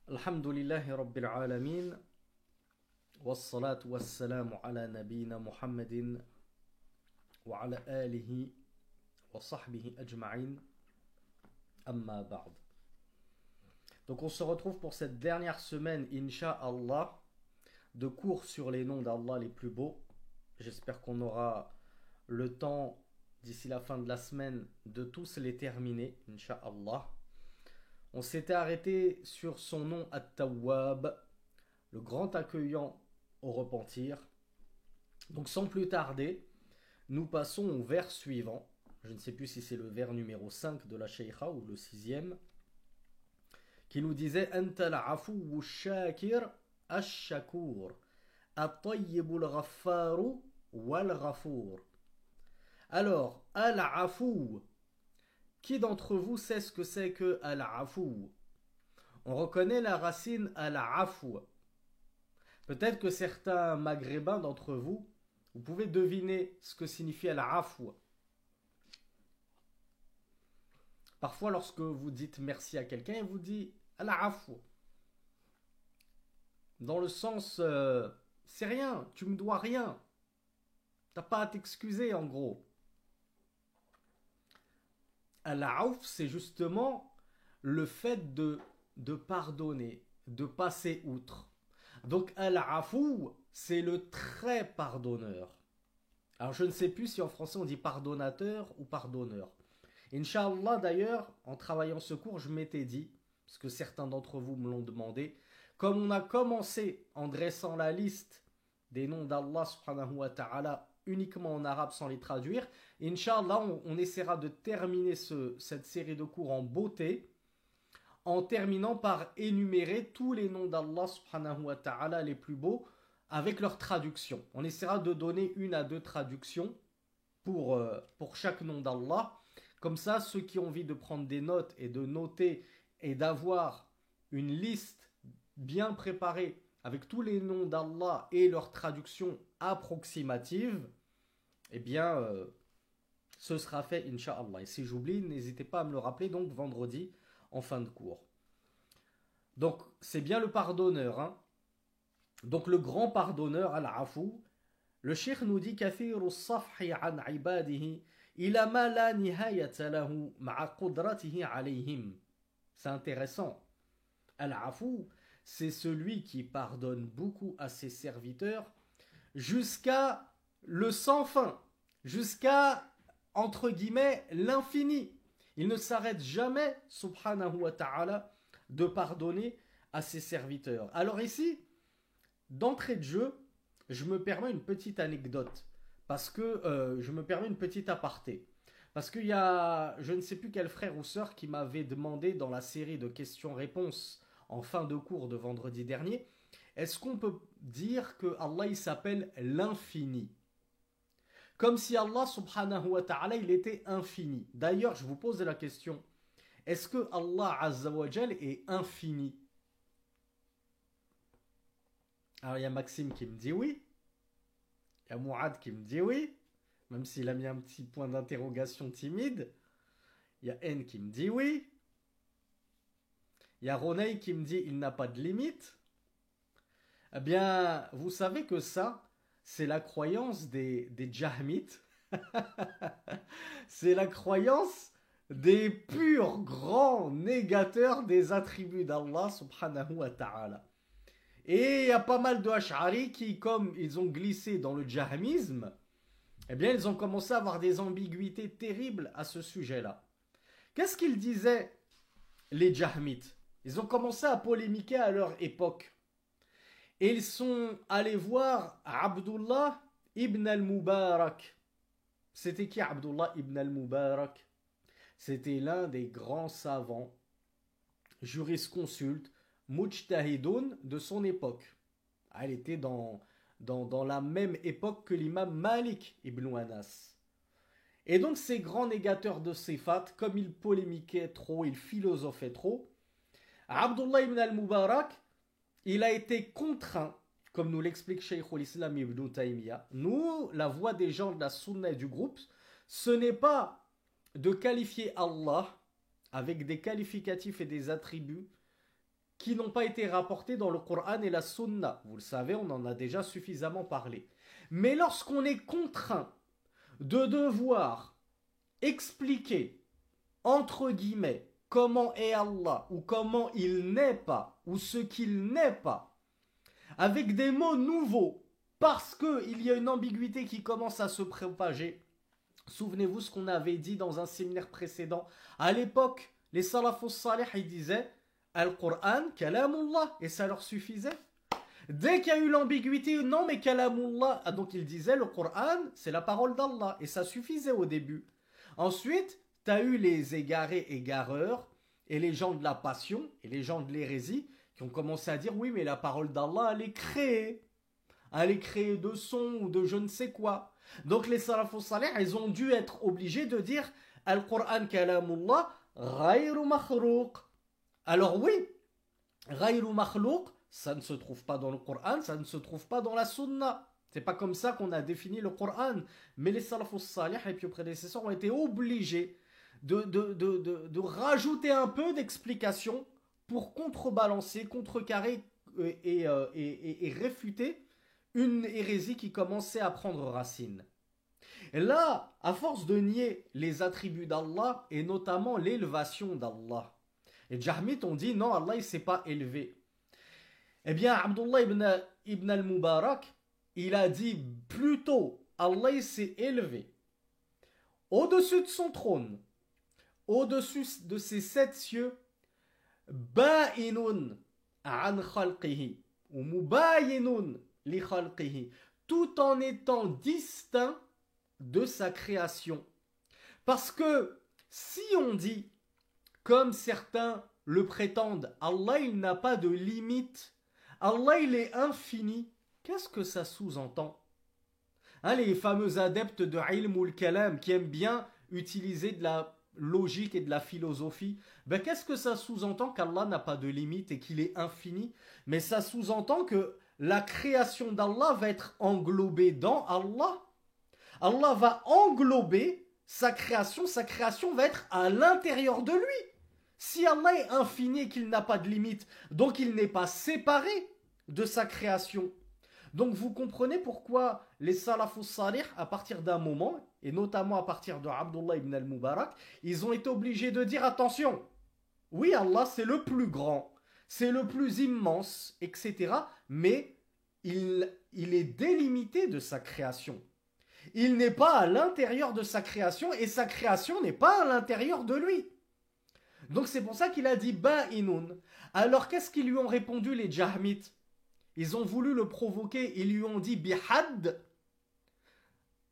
Alhamdulillahi Rabbil Alamin. Wassalatu wassalamu ala nabina Muhammadin wa ala alihi wa sahbihi ajma'in. Amma ba'd. Donc on se retrouve pour cette dernière semaine, Inch'Allah, de cours sur les noms d'Allah les plus beaux. J'espère qu'on aura le temps d'ici la fin de la semaine de tous les terminer, Inch'Allah. On s'était arrêté sur son nom At-Tawwab, le grand accueillant au repentir. Donc sans plus tarder, nous passons au vers suivant. Je ne sais plus si c'est le vers numéro 5 de la Shaykha ou le sixième, qui nous disait Anta al-afu shakir ash-shakur, at-tayyib al-ghaffaru wal-ghafour. Alors, al-afu, qui d'entre vous sait ce que c'est que al-afu? On reconnaît la racine al-afu. Peut-être que certains maghrébins d'entre vous, vous pouvez deviner ce que signifie al-afu. Parfois, lorsque vous dites merci à quelqu'un, il vous dit al-afu. Dans le sens, c'est rien, tu me dois rien. T'as pas à t'excuser en gros. Al-aouf, c'est justement le fait de pardonner, de passer outre. Donc al-afou, c'est le très pardonneur. Alors je ne sais plus si en français on dit pardonnateur ou pardonneur. Inch'Allah d'ailleurs, en travaillant ce cours, je m'étais dit, parce que certains d'entre vous me l'ont demandé, comme on a commencé en dressant la liste des noms d'Allah subhanahu wa ta'ala uniquement en arabe sans les traduire, Inch'Allah on essaiera de terminer cette série de cours en beauté en terminant par énumérer tous les noms d'Allah subhanahu wa ta'ala les plus beaux avec leur traduction. On essaiera de donner une à deux traductions pour chaque nom d'Allah. Comme ça, ceux qui ont envie de prendre des notes et de noter et d'avoir une liste bien préparée avec tous les noms d'Allah et leur traduction approximative, eh bien, ce sera fait, Inch'Allah. Et si j'oublie, n'hésitez pas à me le rappeler, donc vendredi, en fin de cours. Donc, c'est bien le pardonneur. Hein. Donc, le grand pardonneur, al-afou, le cheikh nous dit kathiru safhi an ibadihi ila ma la nihayata lahu ma'a qudratihi alayhim. C'est intéressant. Al-afou, c'est celui qui pardonne beaucoup à ses serviteurs jusqu'à le sans fin, jusqu'à, entre guillemets, l'infini. Il ne s'arrête jamais, subhanahu wa ta'ala, de pardonner à ses serviteurs. Alors ici, d'entrée de jeu, je me permets une petite anecdote, parce que je me permets une petite aparté. Parce qu'il y a, je ne sais plus quel frère ou sœur qui m'avait demandé dans la série de questions-réponses en fin de cours de vendredi dernier, est-ce qu'on peut dire que Allah il s'appelle l'infini? Comme si Allah subhanahu wa ta'ala il était infini. D'ailleurs, je vous pose la question, est-ce que Allah azza wa jal est infini? Alors il y a Maxime qui me dit oui, il y a Mouad qui me dit oui, même s'il a mis un petit point d'interrogation timide. Il y a N qui me dit oui. Il y a Roney qui me dit il n'a pas de limite. Eh bien, vous savez que ça, c'est la croyance des Jahmites. C'est la croyance des purs grands négateurs des attributs d'Allah subhanahu wa ta'ala. Et il y a pas mal de Ash'ari qui, comme ils ont glissé dans le jahmisme, eh bien, ils ont commencé à avoir des ambiguïtés terribles à ce sujet-là. Qu'est-ce qu'ils disaient, les Jahmites? Ils ont commencé à polémiquer à leur époque. Et ils sont allés voir Abdullah ibn al-Mubarak. C'était qui Abdullah ibn al-Mubarak? C'était l'un des grands savants, jurisconsultes, mujtahidoun de son époque. Elle était dans la même époque que l'imam Malik ibn Anas. Et donc ces grands négateurs de Sifat, comme ils polémiquaient trop, ils philosophaient trop, Abdullah ibn al-Mubarak, il a été contraint, comme nous l'explique Cheikh al-Islam ibn Taymiyyah, nous, la voix des gens de la sunna et du groupe, ce n'est pas de qualifier Allah avec des qualificatifs et des attributs qui n'ont pas été rapportés dans le Coran et la Sunna. Vous le savez, on en a déjà suffisamment parlé. Mais lorsqu'on est contraint de devoir expliquer, entre guillemets, comment est Allah, ou comment il n'est pas, ou ce qu'il n'est pas, avec des mots nouveaux, parce qu'il y a une ambiguïté qui commence à se propager. Souvenez-vous ce qu'on avait dit dans un séminaire précédent. À l'époque, les salafus salih, ils disaient Al-Qur'an, kalamullah, et ça leur suffisait. Dès qu'il y a eu l'ambiguïté, non mais kalamullah, donc ils disaient le Qur'an, c'est la parole d'Allah, et ça suffisait au début. Ensuite, tu as eu les égarés égareurs, et les gens de la passion, et les gens de l'hérésie, qui ont commencé à dire oui mais la parole d'Allah, elle est créée. Elle est créée de son ou de je ne sais quoi. Donc les salafus salih, ils ont dû être obligés de dire Al-Qur'an kalamullah ghayru makhlouq. Alors oui, ghayru makhlouq, ça ne se trouve pas dans le Coran, ça ne se trouve pas dans la Sunna. C'est pas comme ça qu'on a défini le Coran. Mais les salafus salih et puis les prédécesseurs ont été obligés de rajouter un peu d'explication pour contrebalancer, contrecarrer et réfuter une hérésie qui commençait à prendre racine. Et là, à force de nier les attributs d'Allah et notamment l'élévation d'Allah, et Jahmit ont dit non, Allah il s'est pas élevé. Eh bien, Abdullah ibn al-Mubarak, il a dit plutôt Allah il s'est élevé au-dessus de son trône, au-dessus de ses 7 cieux, ba'inun an khalqihi ou mubayinun li khalqihi, tout en étant distinct de sa création. Parce que si on dit, comme certains le prétendent, Allah il n'a pas de limite, Allah il est infini, qu'est-ce que ça sous-entend? Les fameux adeptes de ilmul kalam qui aiment bien utiliser de la logique et de la philosophie, qu'est-ce que ça sous-entend qu'Allah n'a pas de limite et qu'il est infini? Mais ça sous-entend que la création d'Allah va être englobée dans Allah. Allah va englober sa création va être à l'intérieur de lui. Si Allah est infini et qu'il n'a pas de limite, donc il n'est pas séparé de sa création. Donc vous comprenez pourquoi les salafus salih, à partir d'un moment, et notamment à partir de Abdullah ibn al-Mubarak, ils ont été obligés de dire attention, oui Allah c'est le plus grand, c'est le plus immense, etc. Mais il est délimité de sa création. Il n'est pas à l'intérieur de sa création et sa création n'est pas à l'intérieur de lui. Donc c'est pour ça qu'il a dit ba'inun. Alors qu'est-ce qu'ils lui ont répondu les Jahmites? Ils ont voulu le provoquer, ils lui ont dit bihad,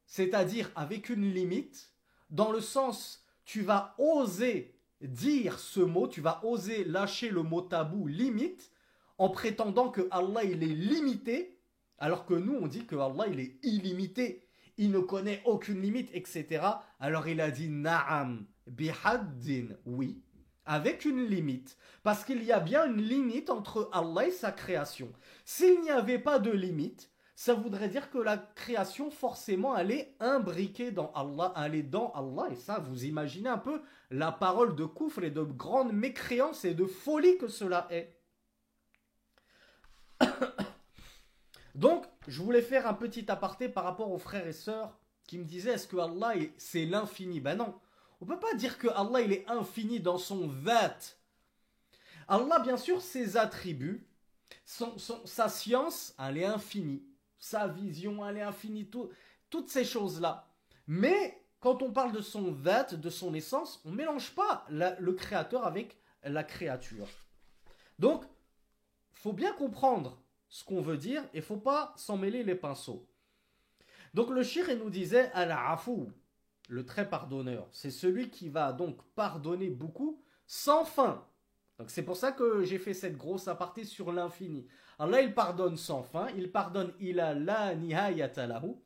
c'est-à-dire avec une limite, dans le sens tu vas oser dire ce mot, tu vas oser lâcher le mot tabou limite, en prétendant que Allah il est limité, alors que nous on dit que Allah il est illimité, il ne connaît aucune limite, etc. Alors il a dit na'am bihaddin, oui, avec une limite, parce qu'il y a bien une limite entre Allah et sa création. S'il n'y avait pas de limite, ça voudrait dire que la création forcément allait imbriquer dans Allah, aller dans Allah, et ça vous imaginez un peu la parole de koufr et de grande mécréance et de folie que cela est. Donc, je voulais faire un petit aparté par rapport aux frères et sœurs qui me disaient est-ce que Allah c'est l'infini? Ben non, on ne peut pas dire que Allah il est infini dans son dhat. Allah, bien sûr, ses attributs, sa science, elle est infinie. Sa vision, elle est infinie, toutes ces choses-là. Mais quand on parle de son dhat, de son essence, on ne mélange pas le créateur avec la créature. Donc, il faut bien comprendre ce qu'on veut dire et il ne faut pas s'en mêler les pinceaux. Donc le shir nous disait al-afou, le très pardonneur, c'est celui qui va donc pardonner beaucoup sans fin. Donc c'est pour ça que j'ai fait cette grosse aparté sur l'infini. Allah il pardonne sans fin, il pardonne ila la nihayata lahu,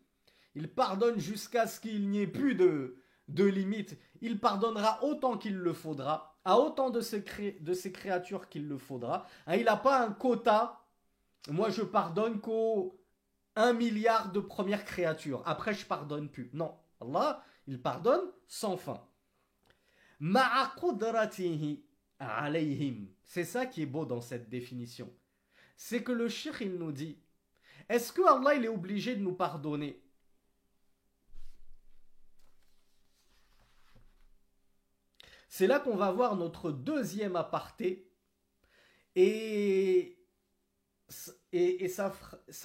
il pardonne jusqu'à ce qu'il n'y ait plus de limite, il pardonnera autant qu'il le faudra, à autant de ses créatures qu'il le faudra. Il n'a pas un quota. Moi, je pardonne qu'aux 1 milliard de premières créatures. Après, je pardonne plus. Non. Allah, il pardonne sans fin. Ma'a qudratihi alayhim. C'est ça qui est beau dans cette définition. C'est que le cheikh il nous dit, est-ce que Allah il est obligé de nous pardonner? C'est là qu'on va voir notre deuxième aparté et, ça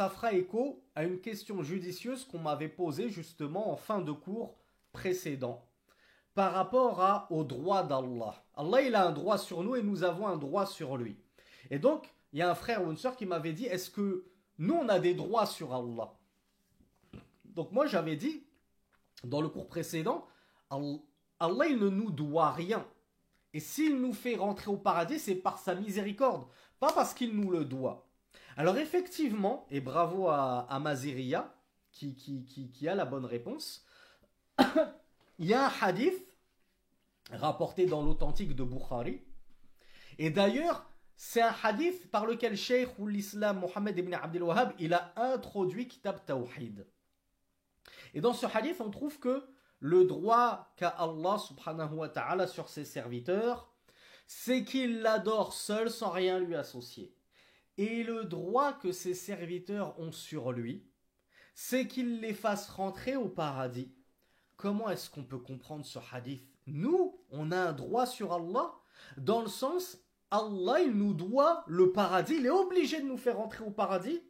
fera écho à une question judicieuse qu'on m'avait posée justement en fin de cours précédent par rapport au droit d'Allah. Allah il a un droit sur nous et nous avons un droit sur lui. Et donc il y a un frère ou une sœur qui m'avait dit, est-ce que nous on a des droits sur Allah? Donc moi j'avais dit dans le cours précédent, Allah il ne nous doit rien. Et s'il nous fait rentrer au paradis, c'est par sa miséricorde, pas parce qu'il nous le doit. Alors effectivement, et bravo à Maziria qui a la bonne réponse, il y a un hadith rapporté dans l'authentique de Bukhari. Et d'ailleurs, c'est un hadith par lequel Cheikh l'Islam Mohammed ibn Abdel Wahhab il a introduit Kitab Tawhid. Et dans ce hadith, on trouve que le droit qu'a Allah subhanahu wa ta'ala sur ses serviteurs, c'est qu'il l'adore seul sans rien lui associer. Et le droit que ses serviteurs ont sur lui, c'est qu'il les fasse rentrer au paradis. Comment est-ce qu'on peut comprendre ce hadith? Nous, on a un droit sur Allah, dans le sens, Allah, il nous doit le paradis, il est obligé de nous faire rentrer au paradis.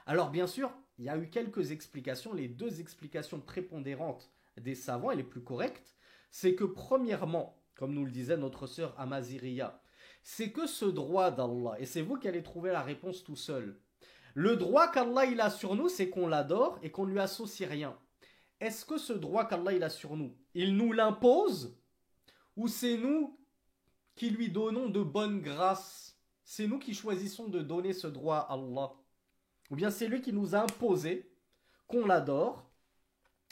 Alors bien sûr, il y a eu quelques explications, les deux explications prépondérantes des savants et les plus correctes, c'est que premièrement, comme nous le disait notre sœur Amaziria, c'est que ce droit d'Allah, et c'est vous qui allez trouver la réponse tout seul, le droit qu'Allah il a sur nous, c'est qu'on l'adore et qu'on ne lui associe rien. Est-ce que ce droit qu'Allah il a sur nous, il nous l'impose ou c'est nous qui lui donnons de bonne grâce? C'est nous qui choisissons de donner ce droit à Allah? Ou bien c'est lui qui nous a imposé qu'on l'adore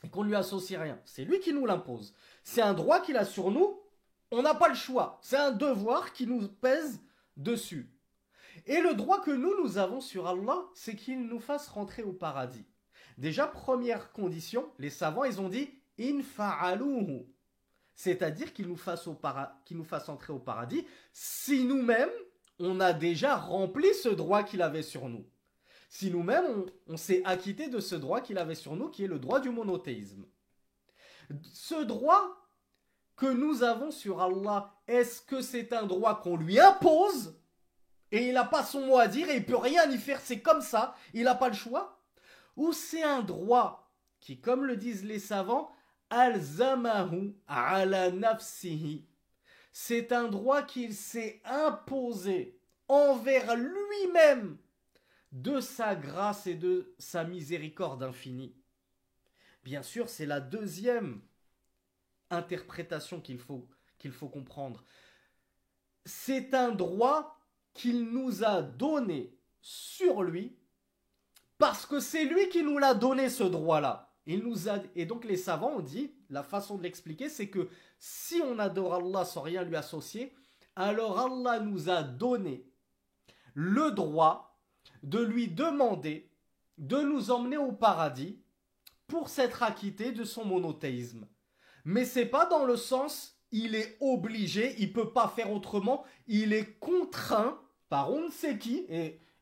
et qu'on ne lui associe rien? C'est lui qui nous l'impose. C'est un droit qu'il a sur nous, on n'a pas le choix. C'est un devoir qui nous pèse dessus. Et le droit que nous avons sur Allah, c'est qu'il nous fasse rentrer au paradis. Déjà, première condition, les savants, ils ont dit « in fa'aluhu », c'est-à-dire qu'il nous fasse entrer au paradis si nous-mêmes, on a déjà rempli ce droit qu'il avait sur nous. Si nous-mêmes, on s'est acquitté de ce droit qu'il avait sur nous, qui est le droit du monothéisme. Ce droit que nous avons sur Allah, est-ce que c'est un droit qu'on lui impose et il n'a pas son mot à dire et il ne peut rien y faire, c'est comme ça, il n'a pas le choix? Ou c'est un droit qui, comme le disent les savants, alzamahu ala nafsihi, c'est un droit qu'il s'est imposé envers lui-même de sa grâce et de sa miséricorde infinie. Bien sûr, c'est la deuxième interprétation qu'il faut comprendre. C'est un droit qu'il nous a donné sur lui parce que c'est lui qui nous l'a donné, ce droit-là. Et donc les savants ont dit, la façon de l'expliquer, c'est que si on adore Allah sans rien lui associer, alors Allah nous a donné le droit de lui demander de nous emmener au paradis pour s'être acquitté de son monothéisme. Mais c'est pas dans le sens il est obligé, il peut pas faire autrement, il est contraint par on ne sait qui,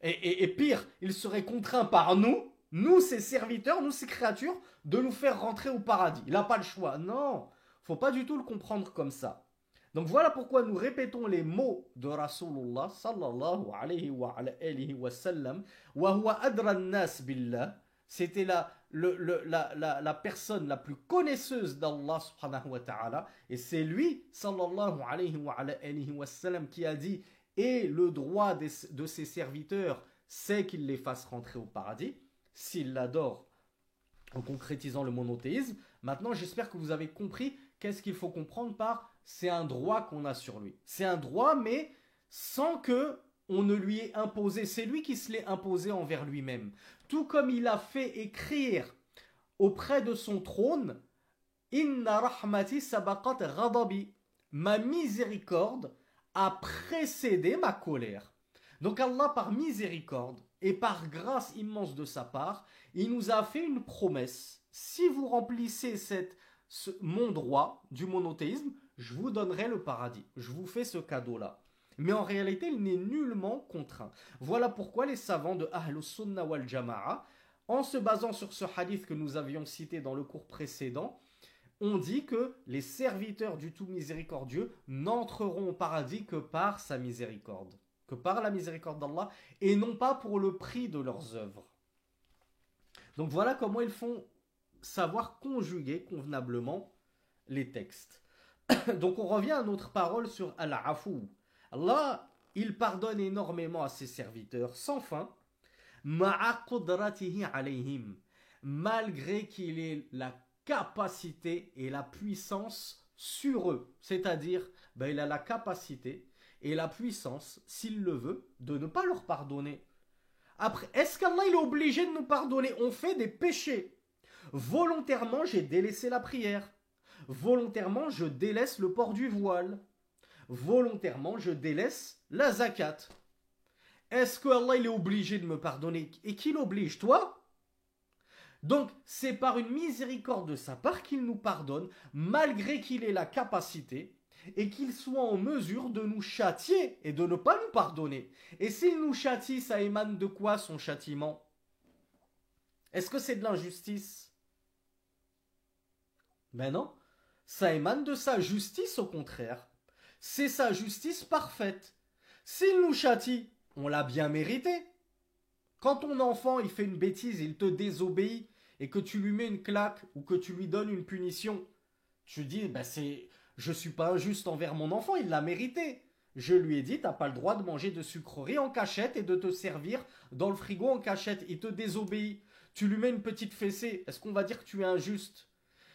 et pire, il serait contraint par nous ses serviteurs, nous ses créatures, de nous faire rentrer au paradis. Il n'a pas le choix. Non, faut pas du tout le comprendre comme ça. Donc voilà pourquoi nous répétons les mots de Rasulullah sallallahu alayhi wa sallam, wa huwa adra an-nas billah. C'était la personne la plus connaisseuse d'Allah subhanahu wa ta'ala, et c'est lui sallallahu alayhi wa sallam qui a dit, et le droit de ses serviteurs c'est qu'il les fasse rentrer au paradis s'ils l'adorent en concrétisant le monothéisme. Maintenant j'espère que vous avez compris qu'est-ce qu'il faut comprendre par c'est un droit qu'on a sur lui. C'est un droit mais sans que on ne lui ait imposé, c'est lui qui se l'est imposé envers lui-même. Tout comme il a fait écrire auprès de son trône Inna rahmati sabaqat ghadabi, ma miséricorde a précédé ma colère. Donc Allah, par miséricorde et par grâce immense de sa part, il nous a fait une promesse. Si vous remplissez mon droit du monothéisme, je vous donnerai le paradis. Je vous fais ce cadeau-là. Mais en réalité, il n'est nullement contraint. Voilà pourquoi les savants de Ahlus Sunnah wal Jama'a, en se basant sur ce hadith que nous avions cité dans le cours précédent, ont dit que les serviteurs du tout miséricordieux n'entreront au paradis que par sa miséricorde, que par la miséricorde d'Allah, et non pas pour le prix de leurs œuvres. Donc voilà comment ils font savoir conjuguer convenablement les textes. Donc on revient à notre parole sur Al-Afou. Allah, il pardonne énormément à ses serviteurs sans fin, ma'a qudratihi alayhim, malgré qu'il ait la capacité et la puissance sur eux. C'est-à-dire, il a la capacité et la puissance, s'il le veut, de ne pas leur pardonner. Après, est-ce qu'Allah il est obligé de nous pardonner? On fait des péchés. Volontairement, j'ai délaissé la prière. Volontairement, je délaisse le port du voile. Volontairement, je délaisse la zakat. Est-ce que Allah il est obligé de me pardonner? Et qui l'oblige? Toi? Donc, c'est par une miséricorde de sa part qu'il nous pardonne, malgré qu'il ait la capacité et qu'il soit en mesure de nous châtier et de ne pas nous pardonner. Et s'il nous châtie, ça émane de quoi son châtiment? Est-ce que c'est de l'injustice? Ben non, ça émane de sa justice au contraire. C'est sa justice parfaite. S'il nous châtie, on l'a bien mérité. Quand ton enfant il fait une bêtise, il te désobéit et que tu lui mets une claque ou que tu lui donnes une punition, tu dis je suis pas injuste envers mon enfant, il l'a mérité. Je lui ai dit t'as pas le droit de manger de sucreries en cachette et de te servir dans le frigo en cachette. Il te désobéit. Tu lui mets une petite fessée. Est-ce qu'on va dire que tu es injuste?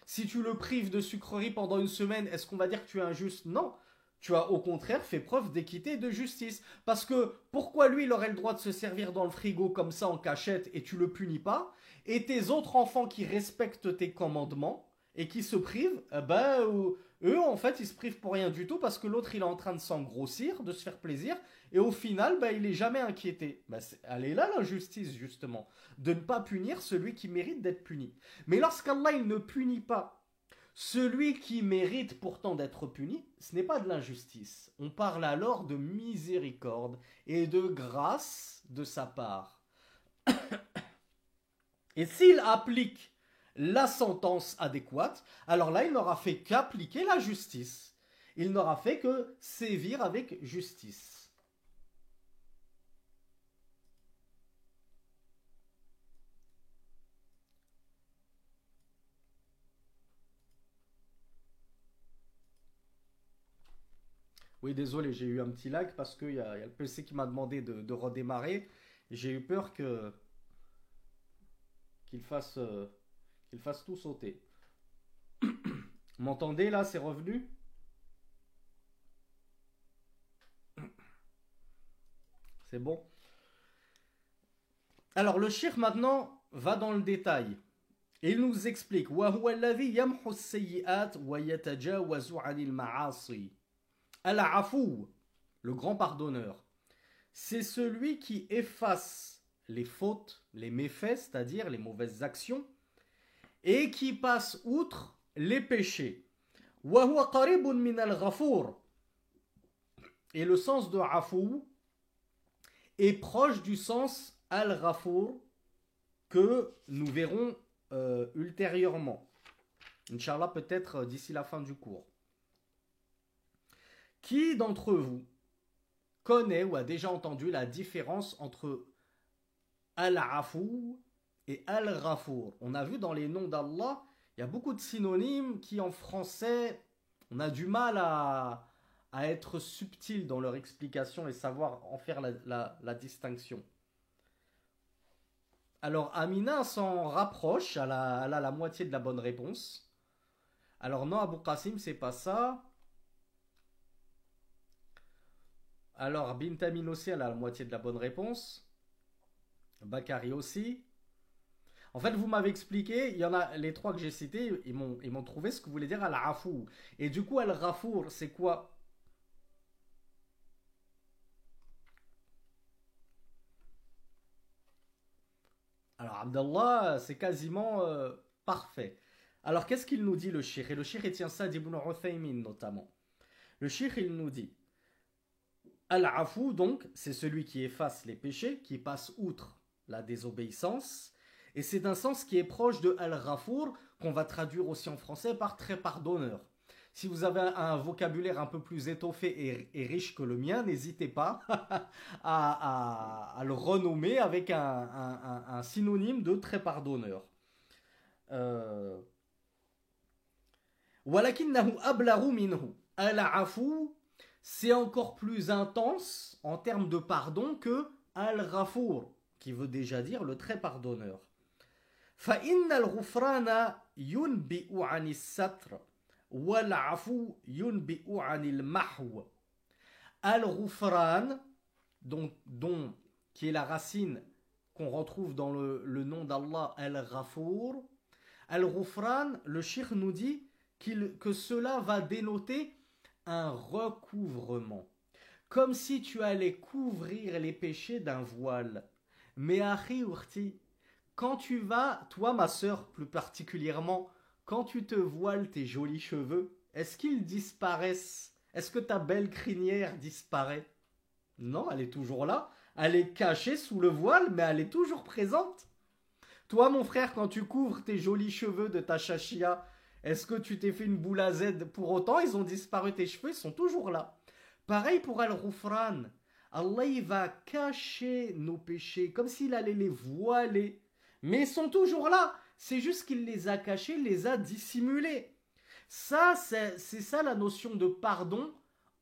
Si tu le prives de sucreries pendant une semaine, est-ce qu'on va dire que tu es injuste? Non. Tu as au contraire fait preuve d'équité et de justice. Parce que pourquoi lui il aurait le droit de se servir dans le frigo comme ça en cachette et tu le punis pas, et tes autres enfants qui respectent tes commandements et qui se privent, eux en fait ils se privent pour rien du tout parce que l'autre il est en train de s'engrossir, de se faire plaisir, et au final il est jamais inquiété. Elle est là l'injustice justement, de ne pas punir celui qui mérite d'être puni. Mais lorsqu'Allah il ne punit pas celui qui mérite pourtant d'être puni, ce n'est pas de l'injustice. On parle alors de miséricorde et de grâce de sa part. Et s'il applique la sentence adéquate, alors là, il n'aura fait qu'appliquer la justice. Il n'aura fait que sévir avec justice. Oui, désolé, j'ai eu un petit lag parce qu'il y a le PC qui m'a demandé de redémarrer. J'ai eu peur qu'il fasse tout sauter. M'entendez là, c'est revenu? C'est bon. Alors le cheikh maintenant va dans le détail. Et il nous explique وَهُوَ الَّذِي يَمْحُ السَّيِّئَاتِ وَيَتَجَاوَزُ عَنِ الْمَعَاصِي. Al-Afou, le grand pardonneur, c'est celui qui efface les fautes, les méfaits, c'est-à-dire les mauvaises actions, et qui passe outre les péchés. وَهُوَ قَرِيبٌ مِنَ الْغَفُورِ. Et le sens de Afou est proche du sens Al-Ghafour que nous verrons ultérieurement. Inch'Allah, peut-être d'ici la fin du cours. Qui d'entre vous connaît ou a déjà entendu la différence entre Al-Afou et Al-Ghafour? On a vu dans les noms d'Allah, il y a beaucoup de synonymes qui en français, on a du mal à être subtil dans leur explication et savoir en faire la distinction. Alors Amina s'en rapproche, elle a la moitié de la bonne réponse. Alors non, Abou Qasim, c'est pas ça. Alors Bintamin aussi, elle a la moitié de la bonne réponse. Bakari aussi. En fait, vous m'avez expliqué, il y en a les trois que j'ai cités, ils m'ont trouvé ce que voulait dire Al-Afou. Et du coup, Al-Ghafour, c'est quoi? Alors Abdallah, c'est quasiment parfait. Alors qu'est-ce qu'il nous dit le cheikh? Et le cheikh il tient ça d'Ibn Uthaymin notamment. Le cheikh il nous dit Al-Afou, donc, c'est celui qui efface les péchés, qui passe outre la désobéissance. Et c'est un sens qui est proche de Al-Ghafour, qu'on va traduire aussi en français par très pardonneur. Si vous avez un vocabulaire un peu plus étoffé et riche que le mien, n'hésitez pas à le renommer avec un synonyme de très pardonneur. Walakinnahu ablaru minhu. Al-Afou, c'est encore plus intense en termes de pardon que Al-Ghafour, qui veut déjà dire le très pardonneur. فإن الغفران ينبئ عن الستر والعفو ينبئ عن المحو. Al-Ghufran, qui est la racine qu'on retrouve dans le nom d'Allah, Al-Ghafour. Al-Ghufran, le cheikh nous dit que cela va dénoter un recouvrement. Comme si tu allais couvrir les péchés d'un voile. Mais akhi urti, quand tu vas, toi ma sœur plus particulièrement, quand tu te voiles tes jolis cheveux, est-ce qu'ils disparaissent? Est-ce que ta belle crinière disparaît? Non, elle est toujours là. Elle est cachée sous le voile, mais elle est toujours présente. Toi mon frère, quand tu couvres tes jolis cheveux de ta chachia, est-ce que tu t'es fait une boule à Z pour autant? Ils ont disparu, tes cheveux, ils sont toujours là. Pareil pour Al-Ghufran. Allah il va cacher nos péchés, comme s'il allait les voiler. Mais ils sont toujours là. C'est juste qu'il les a cachés, les a dissimulés. Ça, c'est ça la notion de pardon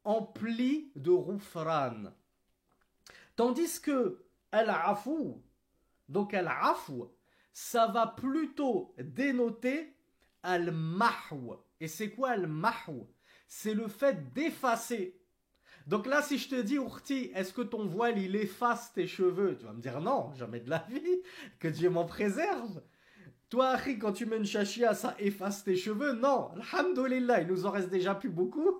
empli de Ghufran. Tandis que Al-Afou, donc Al-Afou, ça va plutôt dénoter Al-Mahou. Et c'est quoi Al-Mahou? C'est le fait d'effacer. Donc là, si je te dis, Ourti, est-ce que ton voile, il efface tes cheveux? Tu vas me dire non, jamais de la vie, que Dieu m'en préserve. Toi, Akhi, quand tu mets une chachia, ça efface tes cheveux? Non, alhamdoulilah, il nous en reste déjà plus beaucoup.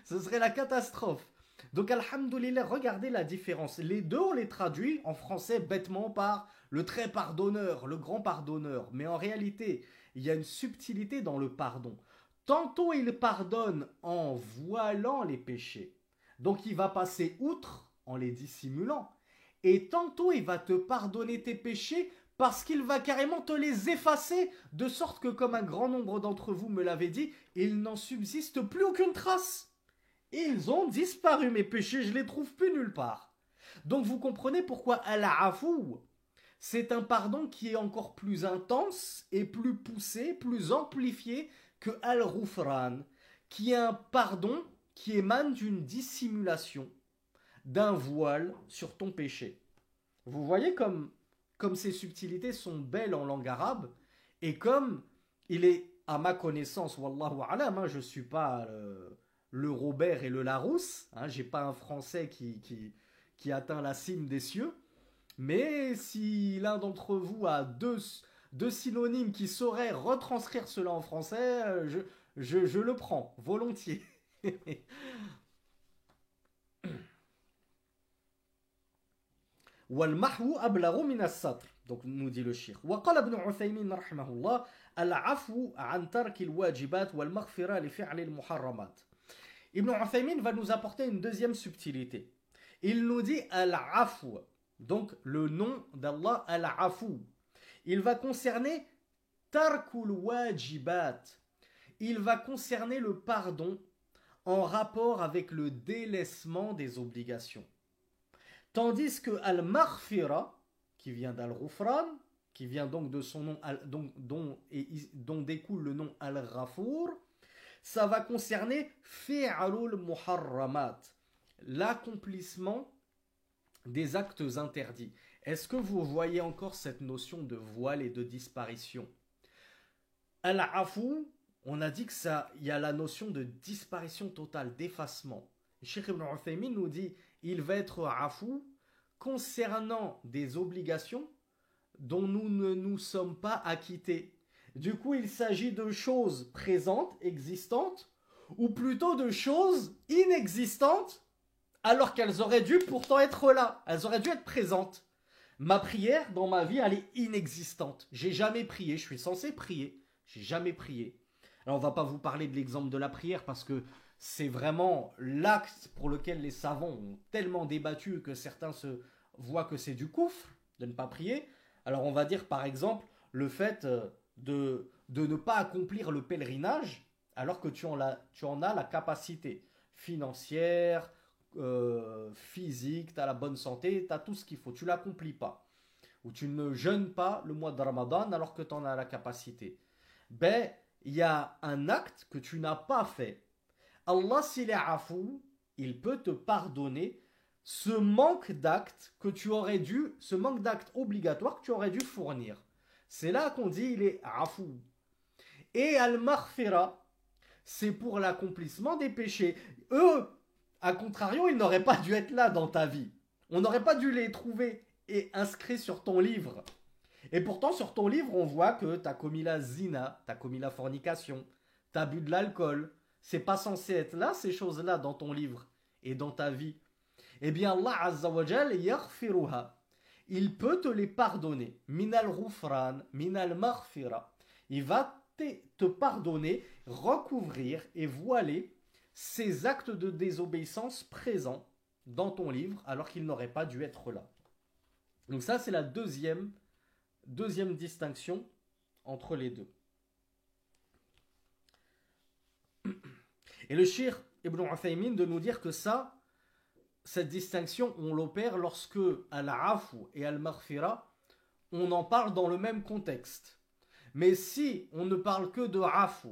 Ce serait la catastrophe. Donc, alhamdoulilah, regardez la différence. Les deux, on les traduit en français bêtement par le très pardonneur, le grand pardonneur. Mais en réalité, il y a une subtilité dans le pardon. Tantôt, il pardonne en voilant les péchés. Donc il va passer outre en les dissimulant. Et tantôt il va te pardonner tes péchés parce qu'il va carrément te les effacer, de sorte que, comme un grand nombre d'entre vous me l'avaient dit, il n'en subsiste plus aucune trace. Ils ont disparu, mes péchés, je les trouve plus nulle part. Donc vous comprenez pourquoi Al-Afou, c'est un pardon qui est encore plus intense et plus poussé, plus amplifié que Al-Ghufran, qui est un pardon qui émane d'une dissimulation, d'un voile sur ton péché. Vous voyez comme ces subtilités sont belles en langue arabe, et comme il est, à ma connaissance, wallahu alam, je ne suis pas le Robert et le Larousse, je n'ai pas un français qui atteint la cime des cieux, mais si l'un d'entre vous a deux synonymes qui sauraient retranscrire cela en français, je le prends, volontiers. والمحو أبلغ من السطر. Donc nous dit le cheikh. وقال ابن عثيمين رحمه الله العفو عن ترك الواجبات والمغفرة لفعل المحرمات. Ibn Uthaymin va nous apporter une deuxième subtilité. Il nous dit al-afou, donc le nom d'Allah al-afou. Il va concerner tarkul wajibat. Il va concerner le pardon en rapport avec le délaissement des obligations. Tandis que Al-Maghfira, qui vient d'Al-Ghufran, qui vient donc de son nom, dont découle le nom Al-Ghafour, ça va concerner Fi'alul Muharramat, l'accomplissement des actes interdits. Est-ce que vous voyez encore cette notion de voile et de disparition? Al-Afou, on a dit que ça, il y a la notion de disparition totale, d'effacement. Cheikh Ibn Uthaymin nous dit, il va être afou concernant des obligations dont nous ne nous sommes pas acquittés. Du coup, il s'agit de choses présentes, existantes, ou plutôt de choses inexistantes, alors qu'elles auraient dû pourtant être là. Elles auraient dû être présentes. Ma prière, dans ma vie, elle est inexistante. J'ai jamais prié, je suis censé prier. J'ai jamais prié. Alors, on va pas vous parler de l'exemple de la prière parce que c'est vraiment l'acte pour lequel les savants ont tellement débattu que certains se voient que c'est du koufr de ne pas prier. Alors on va dire par exemple le fait de ne pas accomplir le pèlerinage alors que tu en as la capacité financière, physique, tu as la bonne santé, tu as tout ce qu'il faut, tu l'accomplis pas. Ou tu ne jeûnes pas le mois de Ramadan alors que tu en as la capacité. Ben, il y a un acte que tu n'as pas fait. Allah, s'il est afou, il peut te pardonner ce manque d'acte que tu aurais dû, ce manque d'acte obligatoire que tu aurais dû fournir. C'est là qu'on dit il est afou. Et al-maghfira, c'est pour l'accomplissement des péchés. Eux, à contrario, ils n'auraient pas dû être là dans ta vie. On n'aurait pas dû les trouver et inscrits sur ton livre. Et pourtant, sur ton livre, on voit que tu as commis la zina, tu as commis la fornication, tu as bu de l'alcool. C'est pas censé être là, ces choses-là, dans ton livre et dans ta vie. Eh bien, Allah Azza wa Jal yaghfiruha. Il peut te les pardonner. Minal ghufran, minal maghfira. Il va te pardonner, recouvrir et voiler ces actes de désobéissance présents dans ton livre alors qu'ils n'auraient pas dû être là. Donc ça, c'est la deuxième distinction entre les deux. Et le Cheikh Ibn Uthaymin de nous dire que cette distinction, on l'opère lorsque al-afu et al-maghfira, on en parle dans le même contexte. Mais si on ne parle que de afu,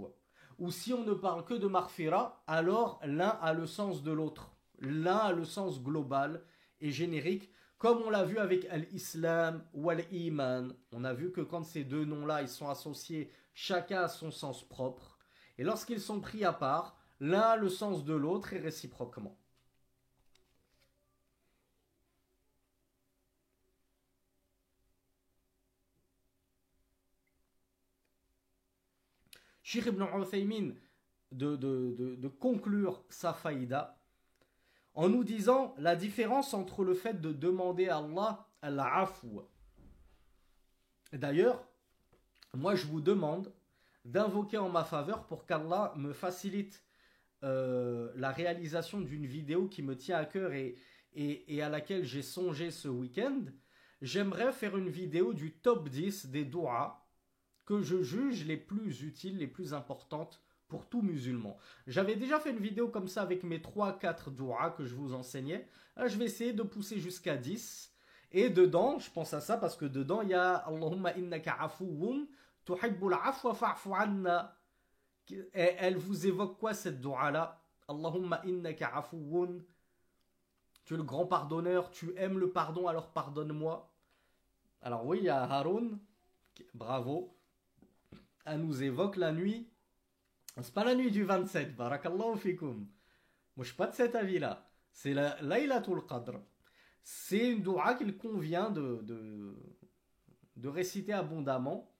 ou si on ne parle que de maghfira, alors l'un a le sens de l'autre. L'un a le sens global et générique, comme on l'a vu avec al-islam ou al-iman. On a vu que quand ces deux noms-là, ils sont associés, chacun a son sens propre. Et lorsqu'ils sont pris à part, l'un a le sens de l'autre et réciproquement. Cheikh Ibn Uthaymin de conclure sa faïda en nous disant la différence entre le fait de demander à Allah al-afu. D'ailleurs, moi je vous demande d'invoquer en ma faveur pour qu'Allah me facilite la réalisation d'une vidéo qui me tient à cœur et à laquelle j'ai songé ce week-end. J'aimerais faire une vidéo du top 10 des doigts que je juge les plus utiles, les plus importantes pour tout musulman. J'avais déjà fait une vidéo comme ça avec mes 3-4 doigts que je vous enseignais. Là, je vais essayer de pousser jusqu'à 10. Et dedans, je pense à ça parce que dedans, il y a Allahumma innaka afuwun tuhibbul afwa fa'fu anna. Elle vous évoque quoi cette doua-là? Allahumma innaka afuwun. Tu es le grand pardonneur, tu aimes le pardon, alors pardonne-moi. Alors oui, il y a Haroun, bravo. Elle nous évoque la nuit. C'est pas la nuit du 27, barakallahu fikum. Moi je suis pas de cet avis-là. C'est la Laylatul Qadr. C'est une doua qu'il convient de réciter abondamment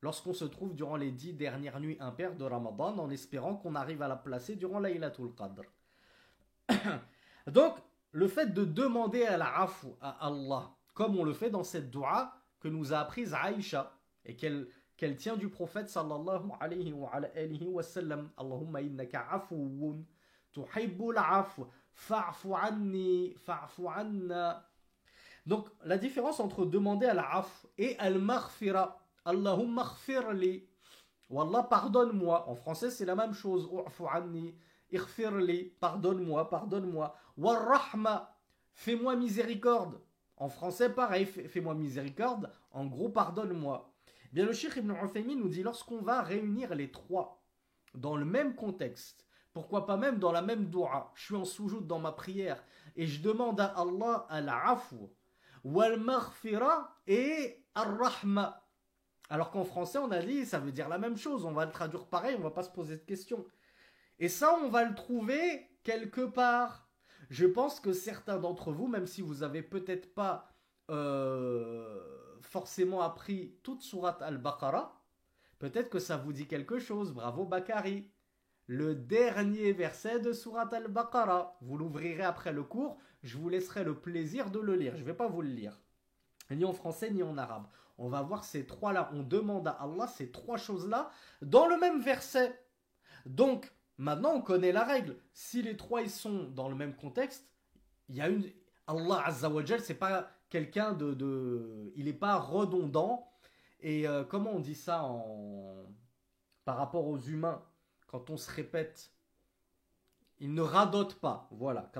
lorsqu'on se trouve durant les 10 dernières nuits impaires de Ramadan, en espérant qu'on arrive à la placer durant Laylatul Qadr. Donc, le fait de demander à la afu à Allah, comme on le fait dans cette doua que nous a apprise Aïcha, et qu'elle tient du prophète sallallahu alayhi wa sallam, Allahumma innaka afuwun tuhibbul afw fa'fu anni fa'fu anna. Donc la différence entre demander à la af et al-maghfira, Allahumma ighfirli, Wallah pardonne-moi, en français c'est la même chose, u'fu anni, ighfirli, pardonne-moi, pardonne-moi, warrahma, fais-moi miséricorde, en français pareil, fais-moi miséricorde, en gros pardonne-moi. Bien, le Cheikh Ibn Uthaymin nous dit lorsqu'on va réunir les trois dans le même contexte, pourquoi pas même dans la même doua, je suis en soujoud dans ma prière et je demande à Allah al-afu, wal-maghfira et ar-rahma. Alors qu'en français on a dit ça veut dire la même chose, on va le traduire pareil, on va pas se poser de questions. Et ça on va le trouver quelque part. Je pense que certains d'entre vous, même si vous avez peut-être pas forcément appris toute sourate Al-Baqarah, peut-être que ça vous dit quelque chose. Bravo Bakari. Le dernier verset de sourate Al-Baqarah. Vous l'ouvrirez après le cours. Je vous laisserai le plaisir de le lire. Je ne vais pas vous le lire. Ni en français ni en arabe. On va voir ces trois-là. On demande à Allah ces trois choses-là dans le même verset. Donc, Maintenant, on connaît la règle. Si les trois ils sont dans le même contexte, il y a une. Allah Azza wa Jal, c'est pas quelqu'un il n'est pas redondant. Et comment on dit ça par rapport aux humains? Quand on se répète, il ne radote pas. Voilà.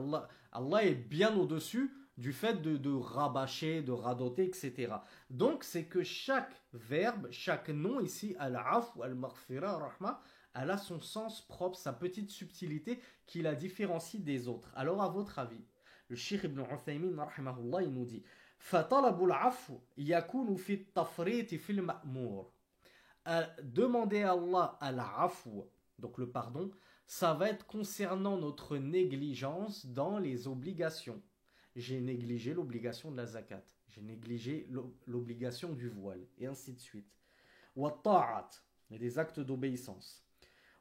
Allah est bien au-dessus du fait de rabâcher, de radoter, etc. Donc, c'est que chaque verbe, chaque nom ici, al-af ou al-maghfira, rahma, elle a son sens propre, sa petite subtilité qui la différencie des autres. Alors, à votre avis, le Cheikh Ibn Uthaymin, rahimahullah, il nous dit فَطَلَبُ الْعَفْوِ يَكُونُ فِي التَّفْرِيطِ فِي الْمَأْمُورِ. Demander à Allah al-afw, donc le pardon, ça va être concernant notre négligence dans les obligations. J'ai négligé l'obligation de la zakat, j'ai négligé l'obligation du voile, et ainsi de suite. Wa-ta'at, et des actes d'obéissance.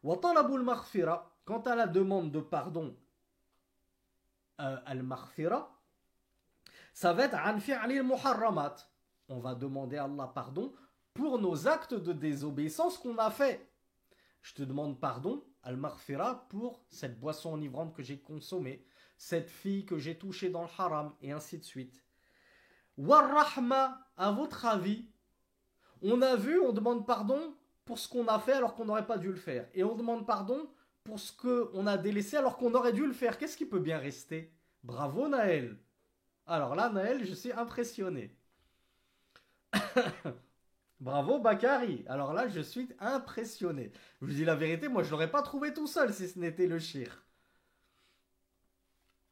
Wa-talabul maghfira, quant à la demande de pardon, al-maghfira, ça va être an fi'lil muharramat. On va demander à Allah pardon pour nos actes de désobéissance qu'on a fait. Je te demande pardon, al-maghfira, pour cette boisson enivrante que j'ai consommée, cette fille que j'ai touchée dans le haram, et ainsi de suite. War-rahma, à votre avis, on a vu, on demande pardon pour ce qu'on a fait alors qu'on n'aurait pas dû le faire. Et on demande pardon pour ce qu'on a délaissé alors qu'on aurait dû le faire. Qu'est-ce qui peut bien rester? Bravo Naël. Alors là, Naël, je suis impressionné. Bravo Bakari. Alors là, je suis impressionné. Je vous dis la vérité, moi je l'aurais pas trouvé tout seul si ce n'était le shir.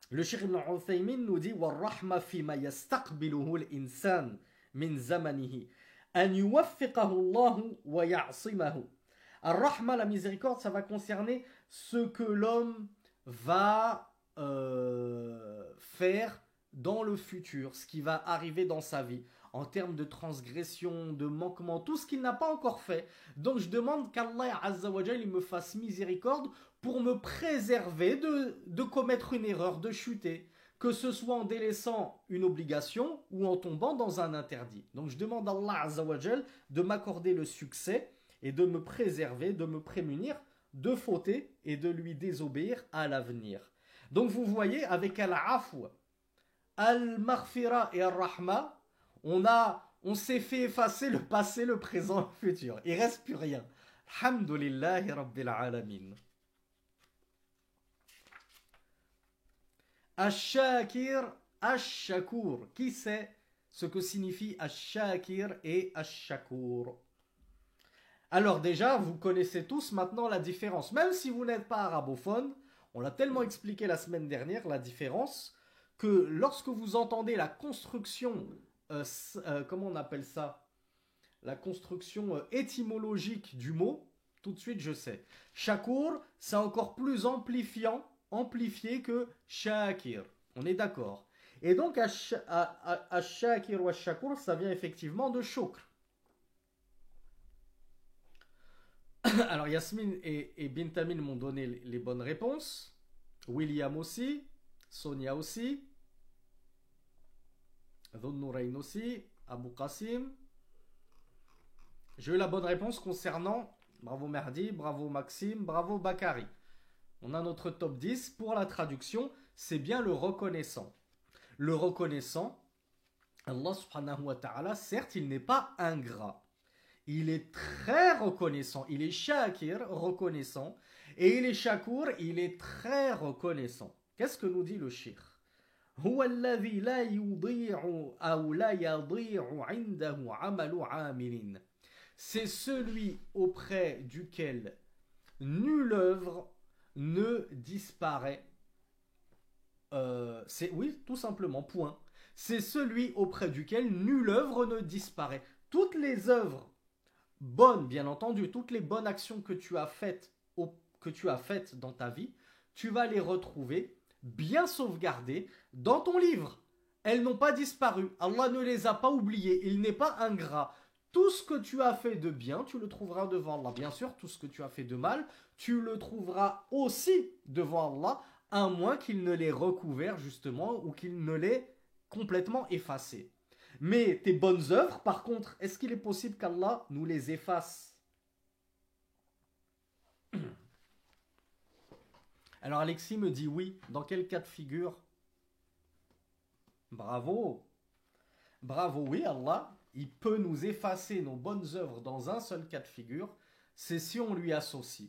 Le Cheikh Ibn Uthaymin nous dit وَالرَّحْمَ فِيمَا يَسْتَقْبِلُهُ الْإِنسَانِ مِنْ زَمَنِهِ أَنْ يُوَفِّقَهُ اللَّهُ وَيَعْصِمَهُ. Ar-Rahma, la miséricorde, ça va concerner ce que l'homme va faire dans le futur, ce qui va arriver dans sa vie, en termes de transgression, de manquement, tout ce qu'il n'a pas encore fait. Donc je demande qu'Allah Azza wa Jal, il me fasse miséricorde pour me préserver de commettre une erreur, de chuter, que ce soit en délaissant une obligation ou en tombant dans un interdit. Donc je demande à Allah Azza wa Jal de m'accorder le succès et de me préserver, de me prémunir de fauter et de lui désobéir à l'avenir. Donc vous voyez, avec al-afw, al-maghfira et al-rahma, on s'est fait effacer le passé, le présent, le futur. Il reste plus rien. Alhamdulillahi Rabbil Alamin. Ash-Shakir, Ash-Shakur. Qui sait ce que signifie Ash-Shakir et Ash-Shakur? Alors déjà, vous connaissez tous maintenant la différence. Même si vous n'êtes pas arabophone, on l'a tellement expliqué la semaine dernière, la différence, que lorsque vous entendez la construction, comment on appelle ça? La construction étymologique du mot, tout de suite je sais. Shakur, c'est encore plus amplifié que Shakir. On est d'accord. Et donc, Ash-Shakir ou Ash-Shakur, ça vient effectivement de Shukr. Alors Yasmine et Bintamin m'ont donné les bonnes réponses. William aussi. Sonia aussi. Dhun-Nourayn aussi. Abou Qasim. J'ai eu la bonne réponse concernant. Bravo Merdi, bravo Maxime, bravo Bakari. On a notre top 10. Pour la traduction, c'est bien le reconnaissant. Le reconnaissant, Allah subhanahu wa ta'ala, certes, il n'est pas ingrat. Il est très reconnaissant. Il est shakir, reconnaissant. Et il est shakur, il est très reconnaissant. Qu'est-ce que nous dit le cheikh? هو الذي لا يضيع أو لا يضيع عنده عمل عامل. C'est celui auprès duquel nulle œuvre ne disparaît. Oui, tout simplement, point. C'est celui auprès duquel nulle œuvre ne disparaît. Toutes les œuvres bonnes, bien entendu, toutes les bonnes actions que tu as faites dans ta vie, tu vas les retrouver bien sauvegardées dans ton livre. Elles n'ont pas disparu. Allah ne les a pas oubliées. Il n'est pas ingrat. Tout ce que tu as fait de bien, tu le trouveras devant Allah. Bien sûr, tout ce que tu as fait de mal, tu le trouveras aussi devant Allah, à moins qu'il ne l'ait recouvert justement ou qu'il ne l'ait complètement effacé. Mais tes bonnes œuvres, par contre, est-ce qu'il est possible qu'Allah nous les efface? Alors Alexis me dit oui. Dans quel cas de figure? Bravo. Bravo, oui, Allah, il peut nous effacer nos bonnes œuvres dans un seul cas de figure, c'est si on lui associe.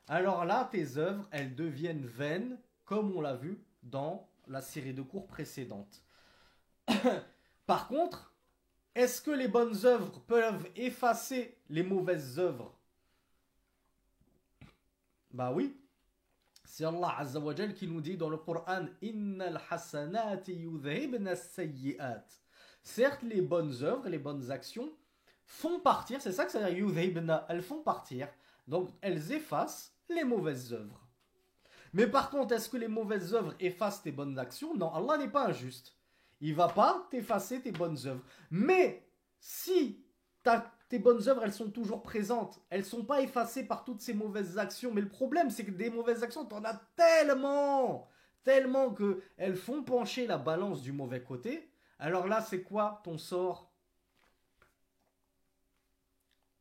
Alors là, tes œuvres, elles deviennent vaines, comme on l'a vu dans la série de cours précédente. Par contre, est-ce que les bonnes œuvres peuvent effacer les mauvaises œuvres? Bah oui. C'est Allah Azza wa Jal qui nous dit dans le Coran Innal hasanati yudhibna as-sayyi'at. Certes, les bonnes œuvres, les bonnes actions font partir, c'est ça que ça veut dire yudhibna, elles font partir, donc elles effacent les mauvaises œuvres. Mais par contre, est-ce que les mauvaises œuvres effacent tes bonnes actions? Non, Allah n'est pas injuste. Il ne va pas t'effacer tes bonnes œuvres. Mais si tes bonnes œuvres, elles sont toujours présentes, elles ne sont pas effacées par toutes ces mauvaises actions. Mais le problème, c'est que des mauvaises actions, tu en as tellement qu'elles font pencher la balance du mauvais côté. Alors là, c'est quoi ton sort?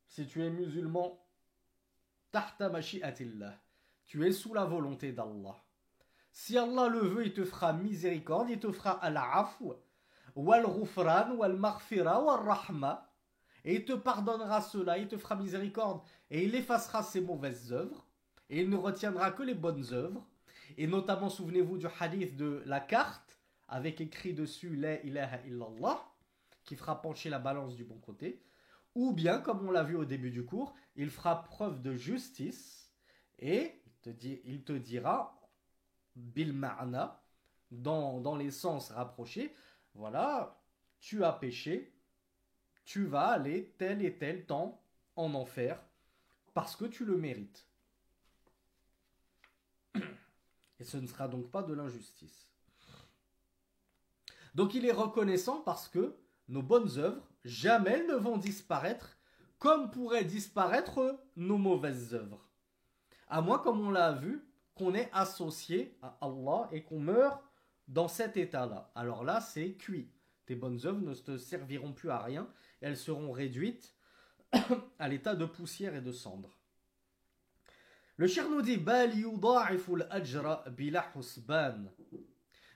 Si tu es musulman, tahta mashi'atillah, tu es sous la volonté d'Allah. Si Allah le veut, il te fera miséricorde, il te fera al-afw, wal-ghufran, wal-maghfira, wal-rahma. Et il te pardonnera cela, il te fera miséricorde. Et il effacera ses mauvaises œuvres. Et il ne retiendra que les bonnes œuvres. Et notamment, souvenez-vous du hadith de la carte, avec écrit dessus La ilaha illallah, qui fera pencher la balance du bon côté. Ou bien, comme on l'a vu au début du cours, il fera preuve de justice. Et il te dira bil ma'na, dans les sens rapprochés, voilà, tu as péché, tu vas aller tel et tel temps en enfer parce que tu le mérites. Et ce ne sera donc pas de l'injustice. Donc il est reconnaissant parce que nos bonnes œuvres, jamais elles ne vont disparaître comme pourraient disparaître nos mauvaises œuvres. À moins, comme on l'a vu, qu'on est associé à Allah et qu'on meurt dans cet état-là. Alors là, c'est cuit. Tes bonnes œuvres ne te serviront plus à rien. Elles seront réduites à l'état de poussière et de cendre. Le cheikh nous dit Bal yudha'iful ajra bila husban.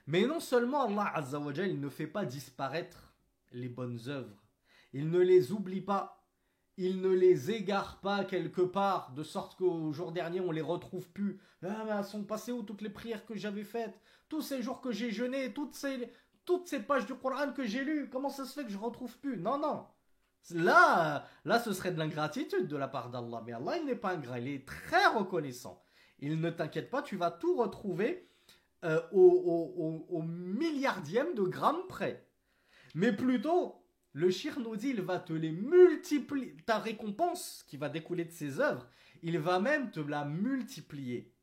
Mais non seulement Allah Azza wa Jal, il ne fait pas disparaître les bonnes œuvres, il ne les oublie pas, il ne les égare pas quelque part, de sorte qu'au jour dernier, on ne les retrouve plus. Ah, mais elles sont passées où toutes les prières que j'avais faites, tous ces jours que j'ai jeûné, toutes ces pages du Coran que j'ai lues, comment ça se fait que je ne retrouve plus? Non, non. Là, ce serait de l'ingratitude de la part d'Allah. Mais Allah, il n'est pas ingrat, il est très reconnaissant. Il ne t'inquiète pas, tu vas tout retrouver au milliardième de gramme près. Mais plutôt, le shir nous dit, il va te les multiplier. Ta récompense qui va découler de ses œuvres, il va même te la multiplier.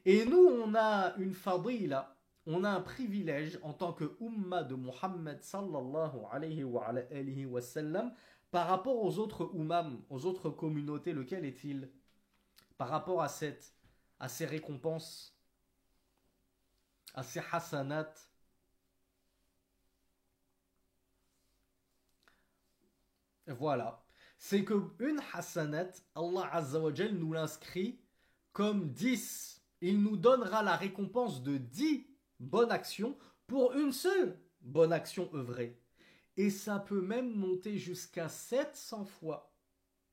Et nous, on a une fadila, on a un privilège en tant que umma de Muhammad sallallahu alayhi wa sallam par rapport aux autres ummam, aux autres communautés. Lequel est-il par rapport à ces récompenses, à ces hasanat? Voilà. C'est qu'une hasanat, Allah Azza wa Jal nous l'inscrit comme 10. Il nous donnera la récompense de 10 bonnes actions pour une seule bonne action œuvrée. Et ça peut même monter jusqu'à 700 fois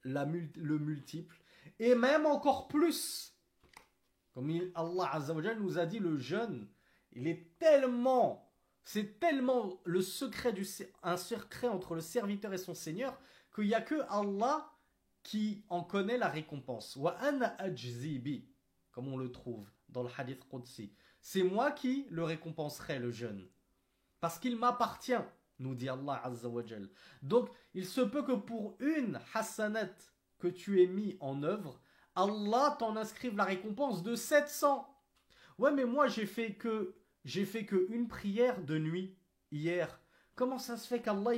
le multiple. Et même encore plus. Comme Allah Azza wa Jal nous a dit, le jeûne, c'est tellement le secret un secret entre le serviteur et son Seigneur qu'il n'y a que Allah qui en connaît la récompense. Wa ana ajzi bi, comme on le trouve dans le hadith Qudsi. C'est moi qui le récompenserai, le jeûne. Parce qu'il m'appartient, nous dit Allah Azza wa Jal. Donc, il se peut que pour une hasanat que tu aies mis en œuvre, Allah t'en inscrive la récompense de 700. Ouais, mais moi j'ai fait que une prière de nuit hier. Comment ça se fait qu'Allah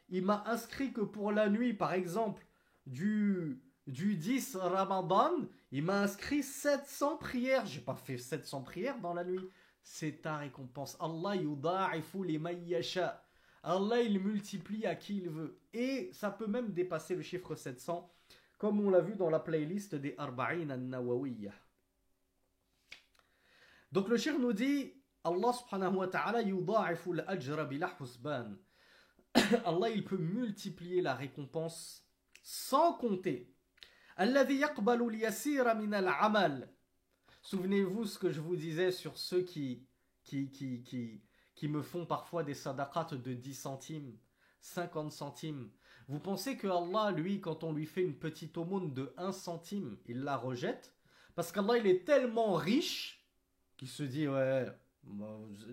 il m'a inscrit que pour la nuit, par exemple, du 10 Ramadan, il m'a inscrit 700 prières. J'ai pas fait 700 prières dans la nuit. C'est ta récompense. Allah yuda'ifu liman yasha. Allah il multiplie à qui il veut. Et ça peut même dépasser le chiffre 700, comme on l'a vu dans la playlist des Arba'in an-Nawawiyah. Donc le shir nous dit, Allah subhanahu wa ta'ala yudha'ifu al-ajra bila husban. Allah il peut multiplier la récompense sans compter. Alladhi yaqbalu al-yasira min al-amal. Souvenez-vous ce que je vous disais sur ceux qui me font parfois des sadaqat de 10 centimes, 50 centimes. Vous pensez que Allah, lui, quand on lui fait une petite aumône de 1 centime, il la rejette? Parce qu'Allah, il est tellement riche qu'il se dit, ouais,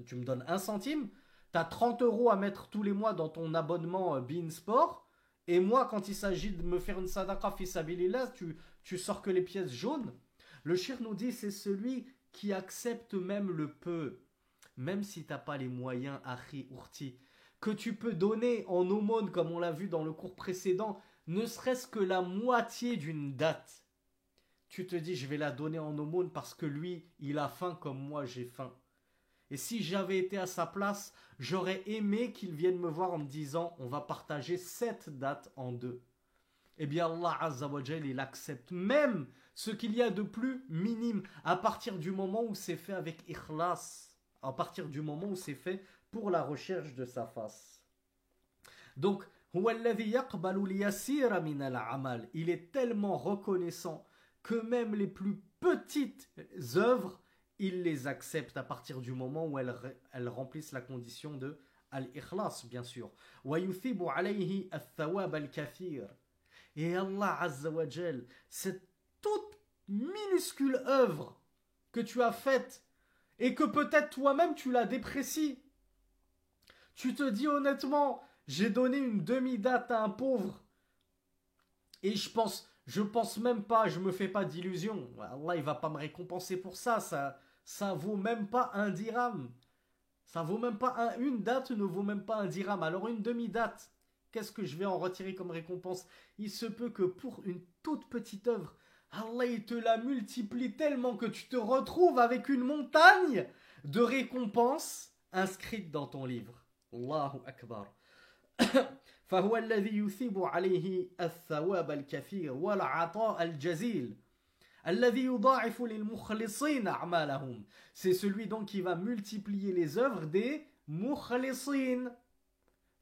tu me donnes 1 centime, t'as 30 € à mettre tous les mois dans ton abonnement Bein Sport, et moi, quand il s'agit de me faire une sadaqa fi sabilillah, tu sors que les pièces jaunes. Le shir nous dit, c'est celui qui accepte même le peu, même si t'as pas les moyens, akhi urti, que tu peux donner en aumône, comme on l'a vu dans le cours précédent, ne serait-ce que la moitié d'une date. Tu te dis, je vais la donner en aumône parce que lui, il a faim comme moi j'ai faim. Et si j'avais été à sa place, j'aurais aimé qu'il vienne me voir en me disant, on va partager cette date en 2. Eh bien Allah Azza wa Jal, il accepte même ce qu'il y a de plus minime à partir du moment où c'est fait avec ikhlas, à partir du moment où c'est fait pour la recherche de sa face. Donc, il est tellement reconnaissant que même les plus petites œuvres, il les accepte à partir du moment où elles remplissent la condition de al-ikhlas, bien sûr. Et Allah Azza wa Jal, cette toute minuscule œuvre que tu as faite et que peut-être toi-même tu la déprécies, tu te dis honnêtement, j'ai donné une demi-date à un pauvre et je pense même pas, je me fais pas d'illusions. Allah il va pas me récompenser pour ça, ça vaut même pas un dirham. Ça vaut même pas une date ne vaut même pas un dirham. Alors une demi-date, qu'est-ce que je vais en retirer comme récompense? Il se peut que pour une toute petite œuvre, Allah il te la multiplie tellement que tu te retrouves avec une montagne de récompenses inscrites dans ton livre. Allahu Akbar. فهو الذي يثيب عليه الثواب الكثير والعطاء الجزيل الذي يضاعف للمخلصين أعمالهم. C'est celui donc qui va multiplier les œuvres des mukhlisin.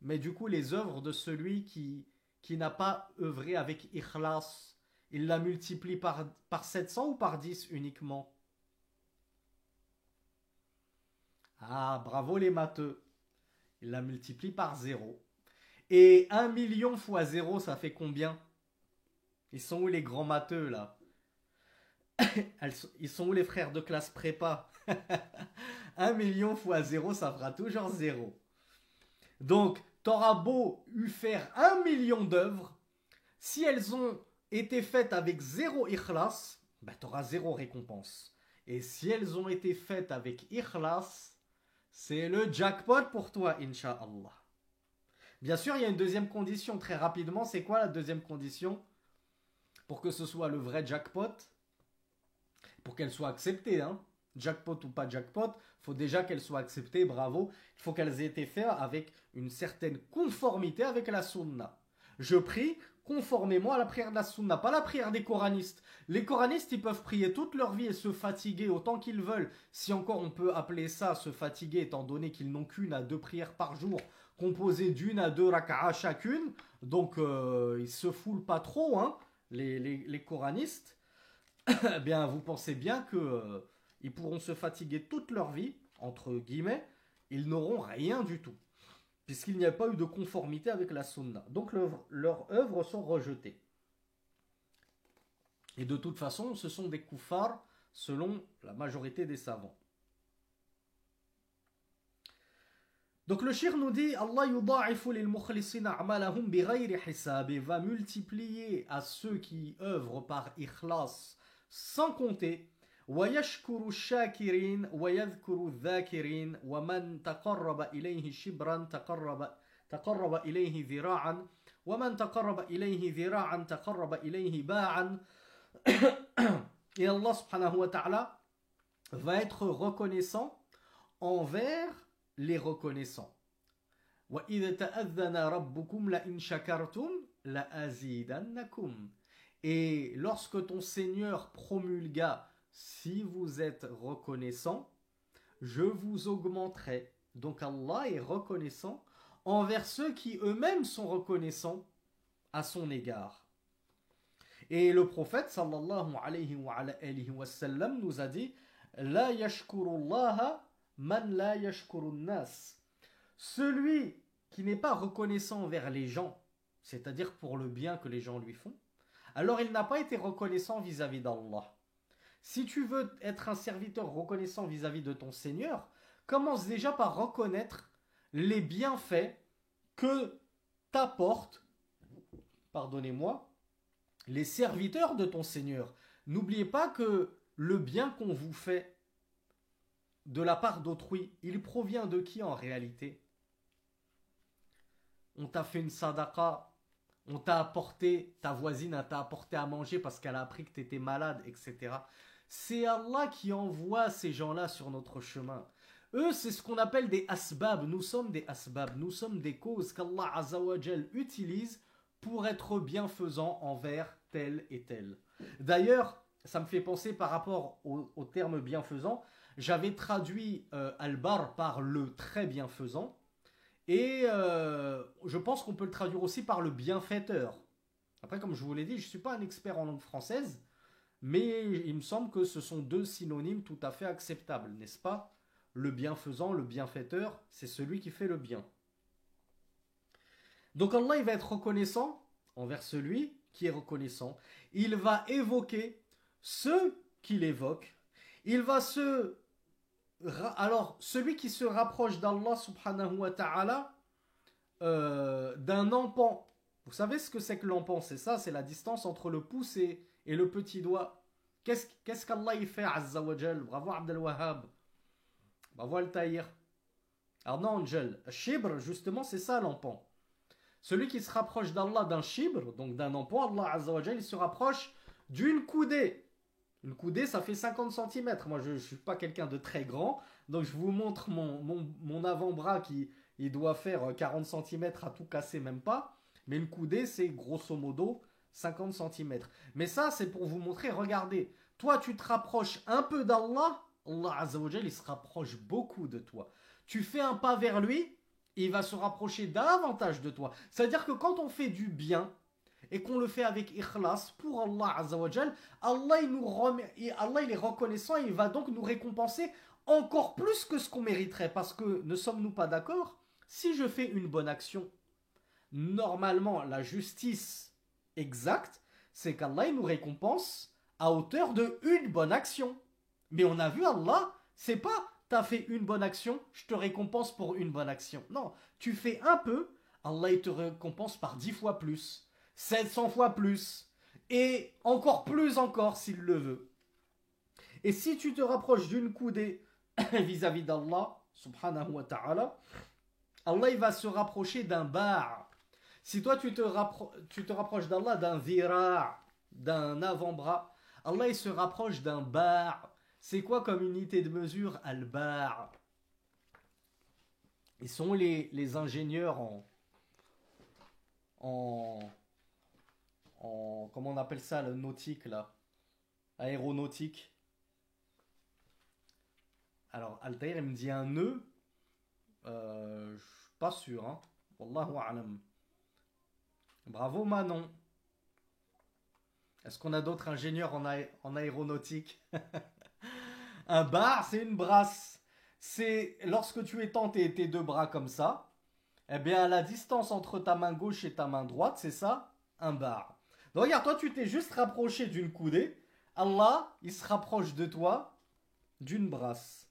Mais du coup les œuvres de celui qui n'a pas œuvré avec ikhlas, il la multiplie par 700 ou par 10 uniquement? Ah, bravo les matheux. Il la multiplie par 0. Et 1 million fois 0, ça fait combien? Ils sont où les grands matheux là? Ils sont où les frères de classe prépa? 1 million fois 0, ça fera toujours 0. Donc, t'auras beau faire 1 million d'œuvres, si elles ont été faites avec 0 ikhlas, bah, t'auras 0 récompense. Et si elles ont été faites avec ikhlas, c'est le jackpot pour toi, Inch'Allah. Bien sûr, il y a une deuxième condition, très rapidement. C'est quoi la deuxième condition? Pour que ce soit le vrai jackpot, pour qu'elle soit acceptée, hein. Jackpot ou pas jackpot, il faut déjà qu'elle soit acceptée, bravo. Il faut qu'elles aient été faites avec une certaine conformité avec la sunna. Je prie conformément à la prière de la sunna, pas la prière des coranistes. Les coranistes, ils peuvent prier toute leur vie et se fatiguer autant qu'ils veulent. Si encore on peut appeler ça se fatiguer, étant donné qu'ils n'ont qu'une à 2 prières par jour, composées d'1 à 2 raka'a chacune. Donc, ils se foulent pas trop, hein, les coranistes. Eh bien, vous pensez bien que ils pourront se fatiguer toute leur vie, entre guillemets, ils n'auront rien du tout, puisqu'il n'y a pas eu de conformité avec la sunna. Donc leurs œuvres sont rejetées. Et de toute façon, ce sont des koufars, selon la majorité des savants. Donc le shir nous dit, Allah yudha'ifu lil mukhlisina a'malahum bighayri hisab, et va multiplier à ceux qui œuvrent par ikhlas sans compter. ويشكر الشاكرين ويذكر الذاكرين ومن تقرب إليه شبرا تقرب إليه ذراعا ومن تقرب إليه ذراعا تقرب إليه باعا. Et Allah subhanahu wa ta'ala va être reconnaissant envers les reconnaissants. وَإِذَا تَأَذَّنَ رَبُّكُمْ لَإِنْ شَكَرْتُمْ لَأَزِيدَنَّكُمْ. Et lorsque ton Seigneur promulga, si vous êtes reconnaissant, je vous augmenterai. Donc Allah est reconnaissant envers ceux qui eux-mêmes sont reconnaissants à son égard. Et le prophète sallallahu alayhi wa sallam nous a dit La yashkurullaha man la yashkurun nas. Celui qui n'est pas reconnaissant envers les gens, c'est-à-dire pour le bien que les gens lui font, alors il n'a pas été reconnaissant vis-à-vis d'Allah. Si tu veux être un serviteur reconnaissant vis-à-vis de ton Seigneur, commence déjà par reconnaître les bienfaits que t'apportent, pardonnez-moi, les serviteurs de ton Seigneur. N'oubliez pas que le bien qu'on vous fait de la part d'autrui, il provient de qui en réalité? On t'a fait une sadaqa, on t'a apporté, ta voisine t'a apporté à manger parce qu'elle a appris que tu étais malade, etc. C'est Allah qui envoie ces gens-là sur notre chemin. Eux, c'est ce qu'on appelle des asbab. Nous sommes des asbab, nous sommes des causes qu'Allah Azzawajal utilise pour être bienfaisant envers tel et tel. D'ailleurs, ça me fait penser par rapport au terme bienfaisant, j'avais traduit Al-Bar par le très bienfaisant, et je pense qu'on peut le traduire aussi par le bienfaiteur. Après, comme je vous l'ai dit, je ne suis pas un expert en langue française, mais il me semble que ce sont deux synonymes tout à fait acceptables, n'est-ce pas? Le bienfaisant, le bienfaiteur, c'est celui qui fait le bien. Donc Allah, il va être reconnaissant envers celui qui est reconnaissant. Il va évoquer ceux qui l'évoquent. Il va se... Alors, celui qui se rapproche d'Allah subhanahu wa ta'ala d'un empan. Vous savez ce que c'est que l'empan? C'est ça, c'est la distance entre le pouce et le petit doigt. Qu'est-ce qu'Allah y fait, Azza wa Jal? Bravo Abdel Wahhab. Bravo Al-Tahir. Alors non, Angel, shibr, justement, c'est ça l'empan. Celui qui se rapproche d'Allah d'un shibr, donc d'un empan, Allah Azza wa Jal, il se rapproche d'une coudée. Une coudée, ça fait 50 cm. Moi, je ne suis pas quelqu'un de très grand, donc je vous montre mon avant-bras qui il doit faire 40 cm à tout casser, même pas. Mais une coudée, c'est grosso modo 50 cm. Mais ça, c'est pour vous montrer, regardez, toi, tu te rapproches un peu d'Allah, Allah Azza wa Jal, il se rapproche beaucoup de toi. Tu fais un pas vers lui, il va se rapprocher davantage de toi. C'est-à-dire que quand on fait du bien, et qu'on le fait avec ikhlas pour Allah Azza wa Jal, Allah il est reconnaissant et il va donc nous récompenser encore plus que ce qu'on mériterait. Parce que ne sommes-nous pas d'accord? Si je fais une bonne action, normalement la justice exacte, c'est qu'Allah il nous récompense à hauteur de une bonne action. Mais on a vu Allah, c'est pas t'as fait une bonne action, je te récompense pour une bonne action. Non, tu fais un peu, Allah il te récompense par 10 fois plus. 700 fois plus, et encore plus encore s'il le veut. Et si tu te rapproches d'une coudée vis-à-vis d'Allah, subhanahu wa ta'ala, Allah il va se rapprocher d'un bar'. Si toi tu te rapproches d'Allah d'un zira', d'un avant-bras, Allah il se rapproche d'un bar'. C'est quoi comme unité de mesure, al-bar'? Ils sont les ingénieurs comment on appelle ça, le nautique là, aéronautique. Alors Altair il me dit un nœud, je suis pas sûr, hein. Wallahu a'lam. Bravo Manon. Est-ce qu'on a d'autres ingénieurs en aéronautique? Un bar, c'est une brasse. C'est lorsque tu étends tes deux bras comme ça, eh bien la distance entre ta main gauche et ta main droite, c'est ça, un bar. Donc regarde, toi tu t'es juste rapproché d'une coudée. Allah, il se rapproche de toi d'une brasse.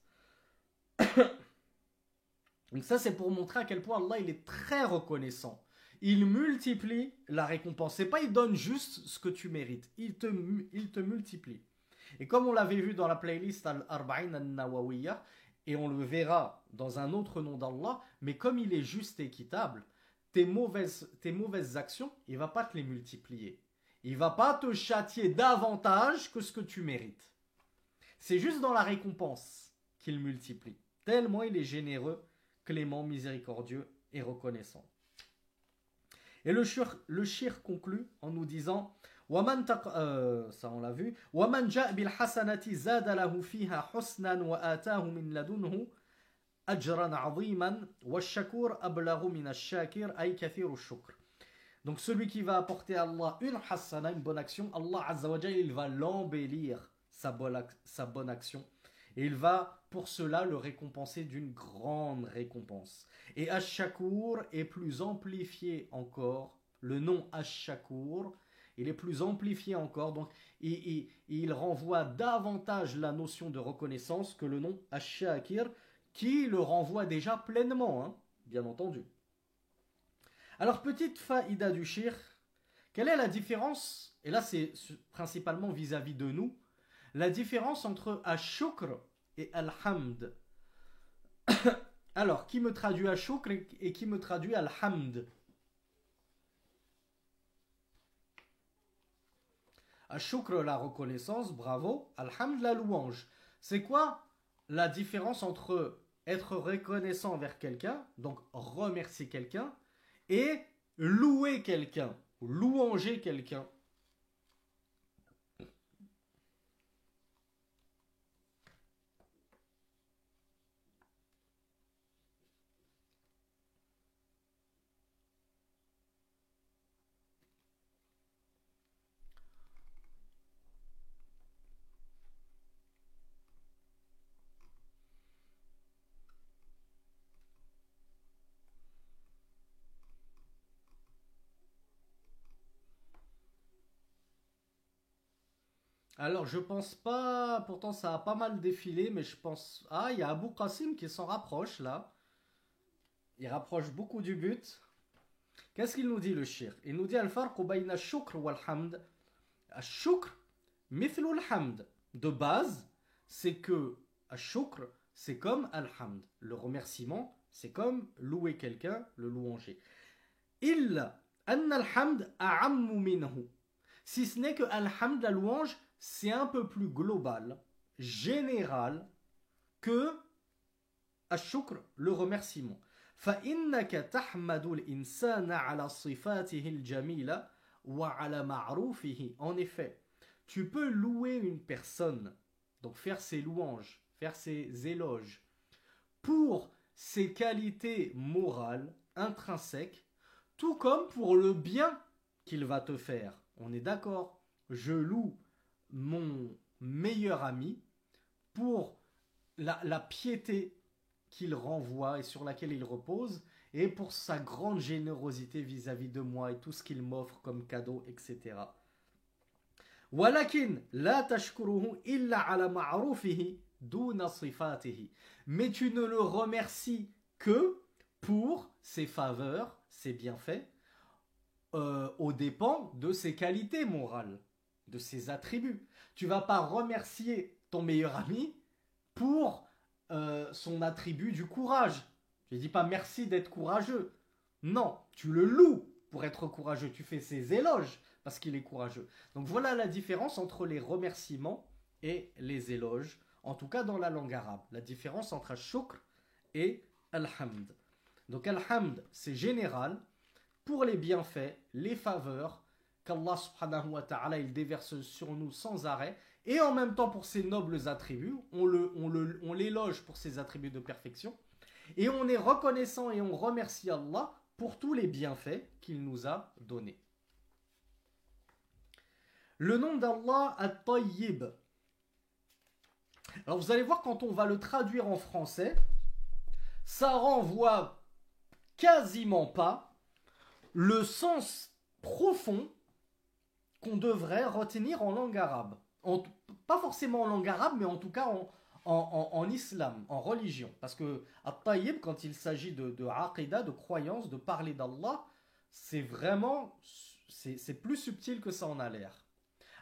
Donc ça c'est pour montrer à quel point Allah il est très reconnaissant. Il multiplie la récompense. C'est pas il donne juste ce que tu mérites. Il te multiplie. Et comme on l'avait vu dans la playlist Al-Arba'in Al-Nawawiyya, et on le verra dans un autre nom d'Allah, mais comme il est juste et équitable, tes mauvaises actions, il ne va pas te les multiplier. Il ne va pas te châtier davantage que ce que tu mérites. C'est juste dans la récompense qu'il multiplie. Tellement il est généreux, clément, miséricordieux et reconnaissant. Et le shir conclut en nous disant Ça on l'a vu. وَمَنْ جَاءَ بِالْحَسَنَةِ زَادَ لَهُ فِيهَا حُسْنًا وَآتَاهُ مِنْ لَدُنْهُ أَجْرًا عَظِيمًا وَالشَّكُورُ أَبْلَغُ مِنَ الشَّاكِرِ أي كثير الشكر. Donc celui qui va apporter à Allah une hasana, une bonne action, Allah Azza wa Jalla, il va l'embellir sa bonne action. Et il va pour cela le récompenser d'une grande récompense. Et Ash-Shakur est plus amplifié encore. Le nom Ash-Shakur, il est plus amplifié encore. Donc il renvoie davantage la notion de reconnaissance que le nom Ash-Shakir, qui le renvoie déjà pleinement, hein, bien entendu. Alors, petite faïda du shir, quelle est la différence, et là c'est principalement vis-à-vis de nous, la différence entre ash-shukr et al-hamd. Alors, qui me traduit ash-shukr et qui me traduit al-hamd? Ash-shukr, la reconnaissance, bravo. Al-hamd, la louange. C'est quoi la différence entre être reconnaissant envers quelqu'un, donc remercier quelqu'un, et louer quelqu'un, ou louanger quelqu'un? Alors, je pense pas, pourtant ça a pas mal défilé, mais je pense... Ah, il y a Abou Qasim qui s'en rapproche là. Il rapproche beaucoup du but. Qu'est-ce qu'il nous dit le shir? Il nous dit al-farq bayna ash-shukr wal-hamd. Ash-shukr mithlu al-hamd. De base, c'est que ash-shukr, c'est comme al-hamd. Le remerciement, c'est comme louer quelqu'un, le louanger. Illa anna al-hamd a'ammu minhu. Si ce n'est que al-hamd, la louange, c'est un peu plus global, général, que ash-shukr, le remerciement. فإنك تحمد الإنسان على صفاته الجميلة وعلى معروفه. En effet, tu peux louer une personne, donc faire ses louanges, faire ses éloges, pour ses qualités morales intrinsèques, tout comme pour le bien qu'il va te faire. On est d'accord? Je loue mon meilleur ami pour la piété qu'il renvoie et sur laquelle il repose, et pour sa grande générosité vis-à-vis de moi et tout ce qu'il m'offre comme cadeau, etc. ولكن لا تشكره إلا على معروفه دون صفاته. Mais tu ne le remercies que pour ses faveurs, ses bienfaits, aux dépens de ses qualités morales, de ses attributs. Tu vas pas remercier ton meilleur ami pour son attribut du courage. Je ne dis pas merci d'être courageux. Non, tu le loues pour être courageux. Tu fais ses éloges parce qu'il est courageux. Donc voilà la différence entre les remerciements et les éloges, en tout cas dans la langue arabe. La différence entre al-shukr et al-hamd. Donc al-hamd, c'est général pour les bienfaits, les faveurs qu'Allah subhanahu wa ta'ala il déverse sur nous sans arrêt. Et en même temps pour ses nobles attributs, on l'éloge pour ses attributs de perfection. Et on est reconnaissant et on remercie Allah pour tous les bienfaits qu'il nous a donnés. Le nom d'Allah At-Tayyib. Alors vous allez voir, quand on va le traduire en français, ça renvoie quasiment pas le sens profond qu'on devrait retenir en langue arabe. Pas forcément en langue arabe, mais en tout cas en islam, en religion. Parce que At-Tayyib, quand il s'agit de aqidah, de croyance, de parler d'Allah, c'est vraiment, c'est plus subtil que ça en a l'air.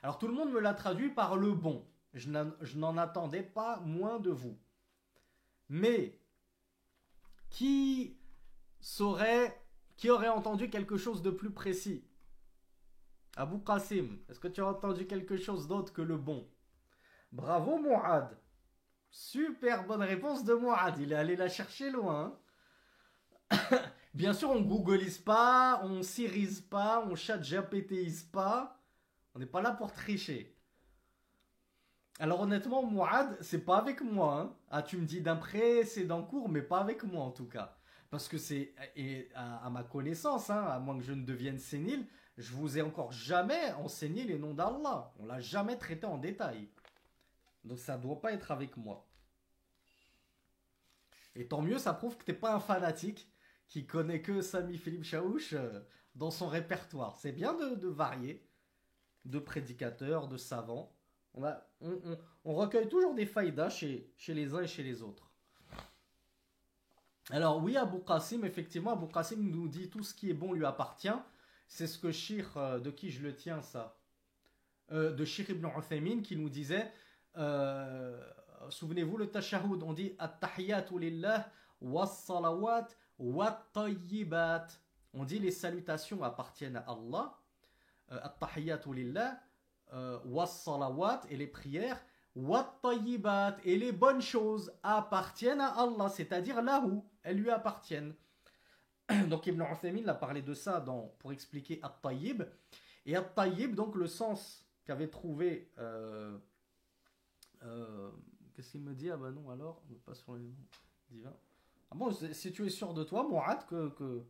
Alors tout le monde me l'a traduit par le bon. Je n'en attendais pas moins de vous. Mais qui aurait entendu quelque chose de plus précis? Abou Qasim, est-ce que tu as entendu quelque chose d'autre que le bon? Bravo Mouad. Super bonne réponse de Mouad. Il est allé la chercher loin. Bien sûr, on googleise pas, on sirise pas, on chat GPTise pas. On n'est pas là pour tricher. Alors honnêtement, Mouad, c'est pas avec moi. Hein. Ah, tu me dis d'un précédent cours, mais pas avec moi en tout cas. Parce que c'est, et à ma connaissance, hein, à moins que je ne devienne sénile, je vous ai encore jamais enseigné les noms d'Allah. On l'a jamais traité en détail. Donc ça doit pas être avec moi. Et tant mieux, ça prouve que t'es pas un fanatique qui connaît que Sami Philippe Chaouch dans son répertoire. C'est bien de varier, de prédicateurs, de savants. On recueille toujours des faïdas chez les uns et chez les autres. Alors oui, Abou Qasim, effectivement, Abou Qasim nous dit tout ce qui est bon lui appartient. C'est ce que Shir, de qui je le tiens ça De Shir ibn Uthaymin qui nous disait, euh, souvenez-vous le tashahhud, on dit at-tahiyatu lillah was-salawat wat-tayyibat. On dit les salutations appartiennent à Allah, at-tahiyatu lillah, was-salawat et les prières, wat-tayyibat et les bonnes choses appartiennent à Allah, c'est-à-dire là où elles lui appartiennent. Donc Ibn Uthaymin a parlé de ça pour expliquer at-tayyib. Et at-tayyib, donc le sens qu'avait trouvé... qu'est-ce qu'il me dit? Ah bah non, alors, on n'est pas sur les noms divins. Ah bon, si tu es sûr de toi, Mourad, que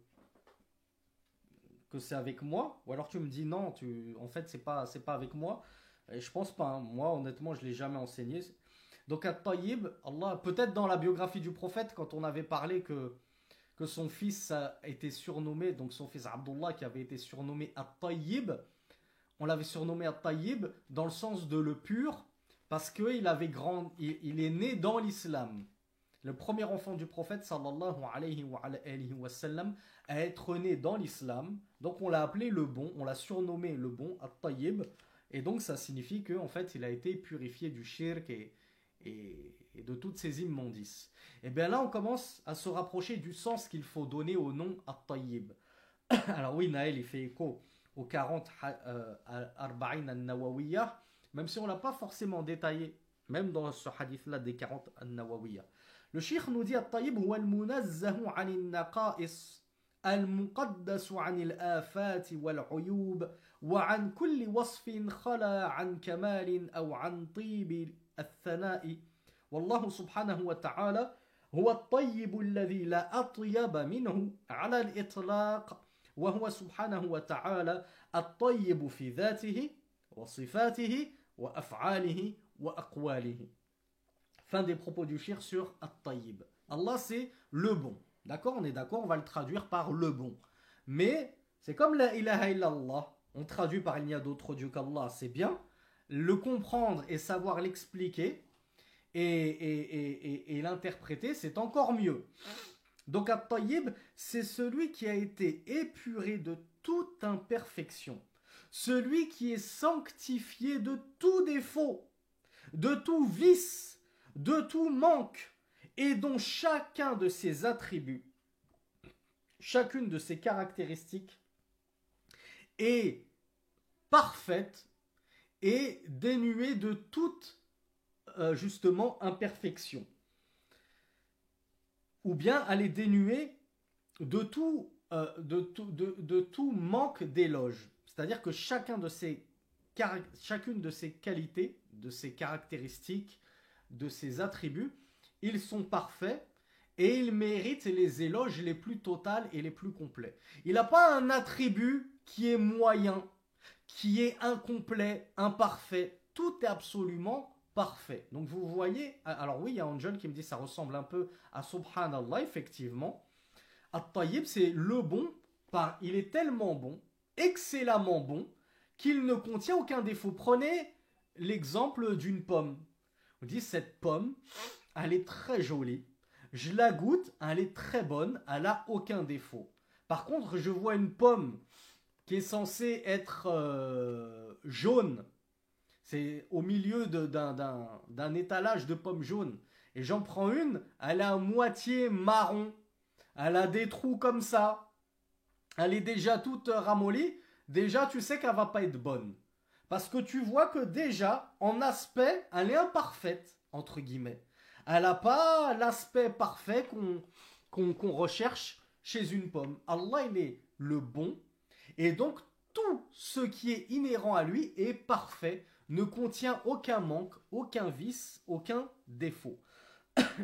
c'est avec moi, ou alors tu me dis non, en fait c'est pas avec moi, et je pense pas, hein. Moi honnêtement je l'ai jamais enseigné. Donc at-tayyib, Allah, peut-être dans la biographie du prophète, quand on avait parlé que son fils a été surnommé, donc son fils Abdullah qui avait été surnommé at-tayyib, on l'avait surnommé at-tayyib dans le sens de le pur, parce qu'il il est né dans l'islam. Le premier enfant du prophète sallallahu alayhi wa sallam à être né dans l'islam. Donc on l'a appelé le bon, on l'a surnommé le bon, at-tayyib. Et donc ça signifie qu'en fait il a été purifié du shirk et de toutes ces immondices. Et bien là on commence à se rapprocher du sens qu'il faut donner au nom at-tayyib. Alors oui, Naël il fait écho aux 40 arba'in an-nawawiyah, même si on ne l'a pas forcément détaillé, même dans ce hadith-là des 40 an-nawawiyah. Le cheikh nous dit at-tayyib huwa al-munazzahu 'ani an-naqa'is al-muqaddas 'ani al-afat wal-'uyub wa 'an kulli wasfin khala 'an kamal aw 'an tib al-thana'i. Wallahu subhanahu wa ta'ala huwa at-tayyib alladhi la atyab minhu 'ala al-itlaq wa huwa subhanahu wa ta'ala at-tayyib fi dhatihi wa sifatihi wa af'alihi wa aqwalihi. Fin des propos du shir sur at-tayyib. Allah c'est le bon. D'accord, on est d'accord, on va le traduire par le bon. Mais c'est comme la ilaha illallah. On traduit par il n'y a d'autre Dieu qu'Allah, c'est bien. Le comprendre et savoir l'expliquer et l'interpréter, c'est encore mieux. Donc at-tayyib, c'est celui qui a été épuré de toute imperfection. Celui qui est sanctifié de tout défaut, de tout vice, de tout manque, et dont chacun de ses attributs, chacune de ses caractéristiques est parfaite et dénuée de toute justement imperfection. Ou bien elle est dénuée de tout manque d'éloge. C'est-à-dire que chacune de ses qualités, de ses caractéristiques, de ses attributs, ils sont parfaits et ils méritent les éloges les plus totales et les plus complets. Il n'a pas un attribut qui est moyen, qui est incomplet, imparfait. Tout est absolument parfait. Donc vous voyez, alors oui, il y a un jeune qui me dit ça ressemble un peu à Subhanallah, effectivement. At-Tayyib, c'est le bon, il est tellement bon, excellemment bon, qu'il ne contient aucun défaut. Prenez l'exemple d'une pomme. On dit cette pomme, elle est très jolie. Je la goûte, elle est très bonne, elle n'a aucun défaut. Par contre, je vois une pomme qui est censée être jaune. C'est au milieu d'un étalage de pommes jaunes. Et j'en prends une, elle est à moitié marron. Elle a des trous comme ça. Elle est déjà toute ramollie. Déjà, tu sais qu'elle va pas être bonne. Parce que tu vois que déjà, en aspect, elle est imparfaite, entre guillemets. Elle n'a pas l'aspect parfait qu'on recherche chez une pomme. Allah, il est le bon. Et donc, tout ce qui est inhérent à lui est parfait, ne contient aucun manque, aucun vice, aucun défaut.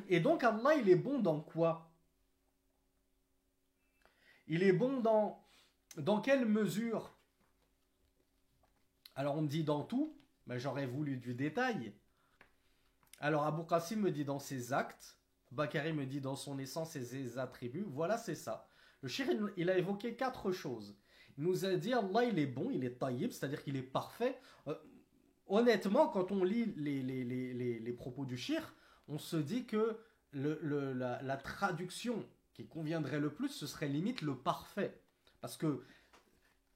Et donc Allah, il est bon dans quoi? Il est bon dans quelle mesure? Alors on me dit dans tout, mais j'aurais voulu du détail. Alors Abou Qasim me dit dans ses actes, Bakari me dit dans son essence et ses attributs. Voilà, c'est ça. Le shir, il a évoqué 4 choses. Il nous a dit Allah, il est bon, il est taïb, c'est-à-dire qu'il est parfait. Honnêtement, quand on lit les propos du shir, on se dit que la traduction qui conviendrait le plus, ce serait limite le parfait. Parce que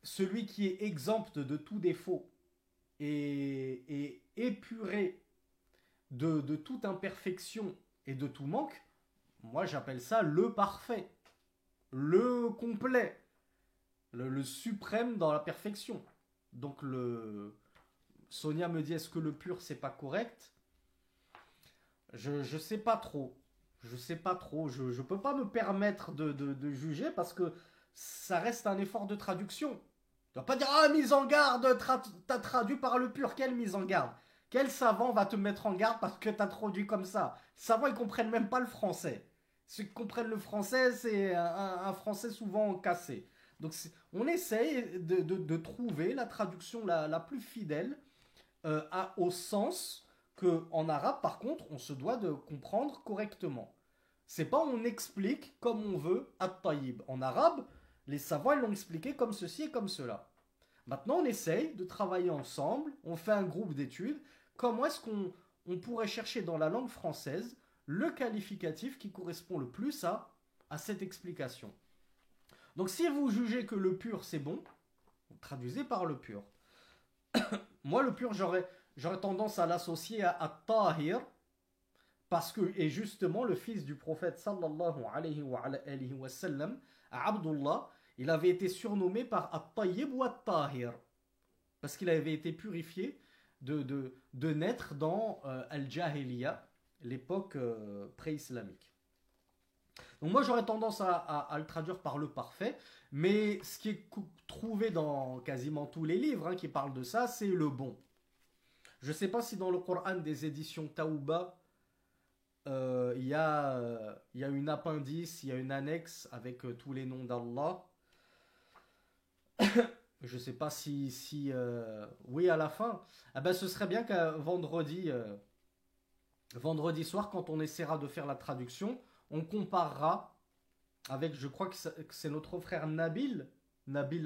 celui qui est exempt de tout défaut et épuré de toute imperfection et de tout manque, moi j'appelle ça le parfait, le complet, le suprême dans la perfection. Donc Sonia me dit, est-ce que le pur c'est pas correct? Je sais pas trop. Je sais pas trop. Je peux pas me permettre de juger parce que ça reste un effort de traduction. Tu vas pas dire, ah, mise en garde, t'as traduit par le pur. Quelle mise en garde? Quel savant va te mettre en garde parce que t'as traduit comme ça? Les savants, ils comprennent même pas le français. Ceux qui comprennent le français, c'est un français souvent cassé. Donc on essaye de trouver la traduction la plus fidèle au sens qu'en arabe, par contre, on se doit de comprendre correctement. C'est pas on explique comme on veut at-tayyib. En arabe, les savants l'ont expliqué comme ceci et comme cela. Maintenant, on essaye de travailler ensemble, on fait un groupe d'études. Comment est-ce qu'on pourrait chercher dans la langue française le qualificatif qui correspond le plus à cette explication? Donc si vous jugez que le pur c'est bon, traduisez par le pur. Moi, le pur, j'aurais tendance à l'associer à Tahir, parce que, et justement, le fils du prophète sallallahu alayhi wa sallam, à Abdullah, il avait été surnommé par At-Tayyib ou At-Tahir, parce qu'il avait été purifié de naître dans Al-Jahiliya, l'époque pré-islamique. Donc moi j'aurais tendance à le traduire par le parfait, mais ce qui est trouvé dans quasiment tous les livres qui parlent de ça, c'est le bon. Je ne sais pas si dans le Coran des éditions Taouba, il y a une appendice, il y a une annexe avec tous les noms d'Allah. Je ne sais pas si oui, à la fin. Ah ben, ce serait bien qu'un vendredi soir, quand on essaiera de faire la traduction, on comparera avec, je crois que c'est notre frère Nabil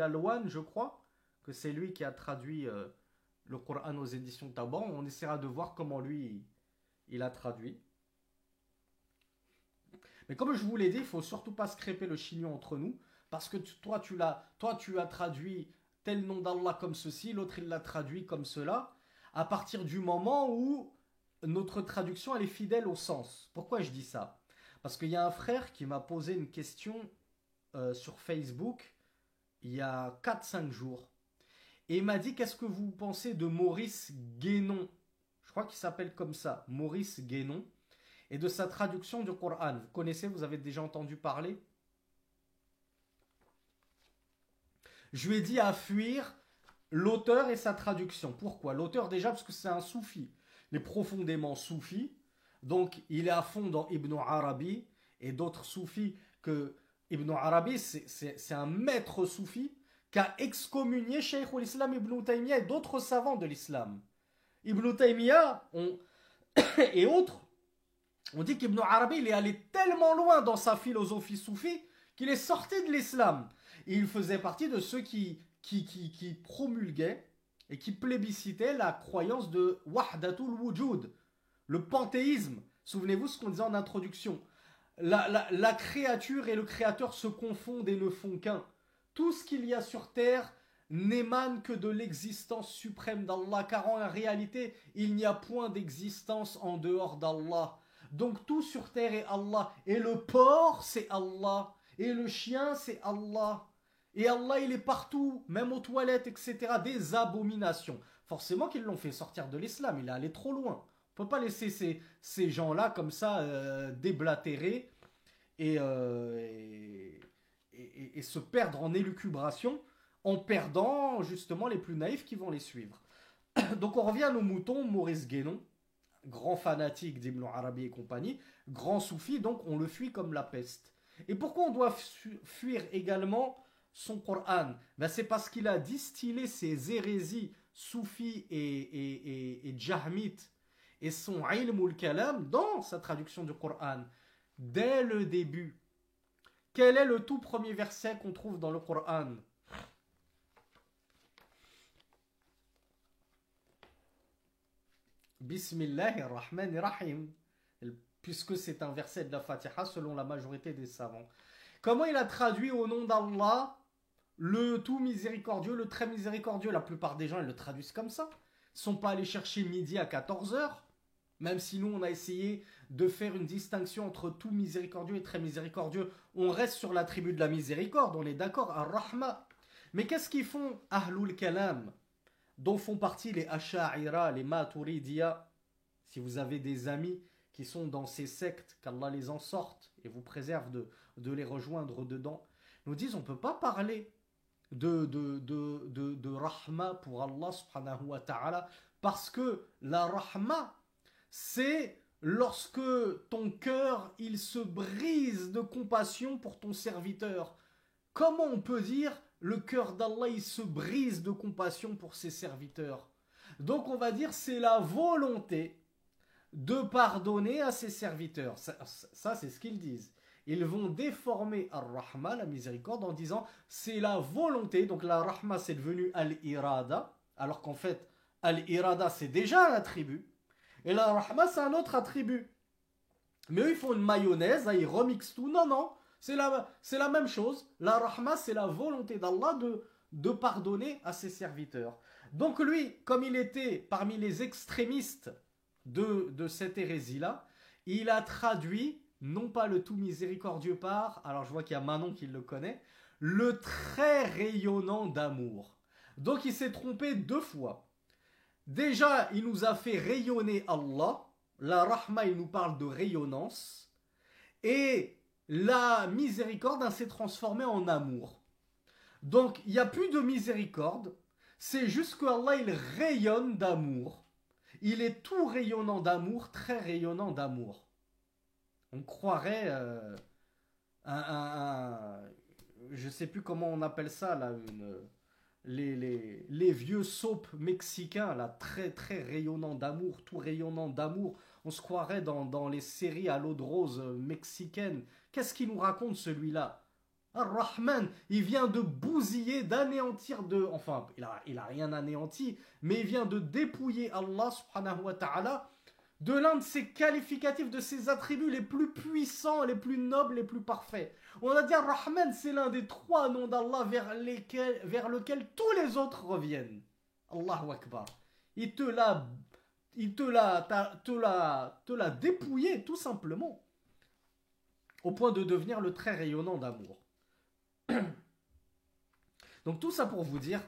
Alouane, je crois, que c'est lui qui a traduit le Coran aux éditions Taban. On essaiera de voir comment lui, il a traduit. Mais comme je vous l'ai dit, il ne faut surtout pas se crêper le chignon entre nous, parce que toi, tu as traduit tel nom d'Allah comme ceci, l'autre, il l'a traduit comme cela, à partir du moment où notre traduction, elle est fidèle au sens. Pourquoi je dis ça? Parce qu'il y a un frère qui m'a posé une question sur Facebook il y a 4-5 jours. Et il m'a dit, qu'est-ce que vous pensez de Maurice Guénon? Je crois qu'il s'appelle comme ça, Maurice Guénon. Et de sa traduction du Coran. Vous connaissez, vous avez déjà entendu parler? Je lui ai dit à fuir l'auteur et sa traduction. Pourquoi? L'auteur déjà parce que c'est un soufi. Il est profondément soufi. Donc il est à fond dans Ibn Arabi et d'autres soufis que Ibn Arabi, c'est un maître soufi qui a excommunié Cheikh al-Islam Ibn Taymiyyah et d'autres savants de l'islam. Ibn Taymiyyah et autres, on dit qu'Ibn Arabi il est allé tellement loin dans sa philosophie soufie qu'il est sorti de l'islam. Et il faisait partie de ceux qui promulguaient et qui plébiscitaient la croyance de Wahdatul Wujud, le panthéisme. Souvenez-vous ce qu'on disait en introduction. La créature et le créateur se confondent et ne font qu'un. Tout ce qu'il y a sur terre n'émane que de l'existence suprême d'Allah, car en réalité, il n'y a point d'existence en dehors d'Allah. Donc tout sur terre est Allah. Et le porc, c'est Allah. Et le chien, c'est Allah. Et Allah, il est partout, même aux toilettes, etc. Des abominations. Forcément qu'ils l'ont fait sortir de l'islam. Il est allé trop loin. On ne peut pas laisser ces gens-là comme ça déblatérer et se perdre en élucubration en perdant justement les plus naïfs qui vont les suivre. Donc on revient à nos moutons, Maurice Guénon, grand fanatique d'Ibn Arabi et compagnie, grand soufi, donc on le fuit comme la peste. Et pourquoi on doit fuir également son Coran? Ben c'est parce qu'il a distillé ses hérésies soufis et jahmites et son ilm kalam dans sa traduction du Coran. Dès le début, quel est le tout premier verset qu'on trouve dans le Coran? Bismillahirrahmanirrahim. Puisque c'est un verset de la Fatiha selon la majorité des savants. Comment il a traduit au nom d'Allah le tout miséricordieux, le très miséricordieux? La plupart des gens ils le traduisent comme ça. Ils ne sont pas allés chercher midi à 14 heures. Même si nous on a essayé de faire une distinction entre tout miséricordieux et très miséricordieux, on reste sur l'attribut de la miséricorde, on est d'accord, Ar-Rahma. Mais qu'est-ce qu'ils font Ahlul Kalam, dont font partie les Asha'ira, les Maturidiya? Si vous avez des amis qui sont dans ces sectes, qu'Allah les en sorte et vous préserve de les rejoindre dedans, nous disent on ne peut pas parler de Rahma pour Allah subhanahu wa ta'ala, parce que la Rahma, c'est lorsque ton cœur il se brise de compassion pour ton serviteur. Comment on peut dire le cœur d'Allah il se brise de compassion pour ses serviteurs? Donc on va dire c'est la volonté de pardonner à ses serviteurs. Ça c'est ce qu'ils disent. Ils vont déformer Ar-Rahma, la miséricorde, en disant c'est la volonté. Donc la Rahma c'est devenu Al-Irada, alors qu'en fait Al-Irada c'est déjà un attribut. Et la Rahma, c'est un autre attribut. Mais eux, ils font une mayonnaise, ils remixent tout. Non, non, c'est la même chose. La Rahma, c'est la volonté d'Allah de pardonner à ses serviteurs. Donc lui, comme il était parmi les extrémistes de cette hérésie-là, il a traduit, non pas le tout miséricordieux par, alors je vois qu'il y a Manon qui le connaît, le très rayonnant d'amour. Donc il s'est trompé 2 fois. Déjà, il nous a fait rayonner Allah. La Rahma, il nous parle de rayonnance. Et la miséricorde, s'est transformée en amour. Donc, il n'y a plus de miséricorde. C'est juste que Allah, il rayonne d'amour. Il est tout rayonnant d'amour, très rayonnant d'amour. On croirait je ne sais plus comment on appelle ça, là, les vieux soaps mexicains, là, très très rayonnants d'amour, tout rayonnant d'amour. On se croirait dans les séries à l'eau de rose mexicaines. Qu'est-ce qu'il nous raconte celui-là? Ar-Rahman, il vient de bousiller, d'anéantir Enfin, il a rien anéanti, mais il vient de dépouiller Allah subhanahu wa ta'ala de l'un de ses qualificatifs, de ses attributs les plus puissants, les plus nobles, les plus parfaits. On a dit Ar-Rahman, c'est l'un des 3 noms d'Allah vers lequel tous les autres reviennent. Allahu Akbar. Il te l'a dépouillé tout simplement, au point de devenir le très rayonnant d'amour. Donc tout ça pour vous dire,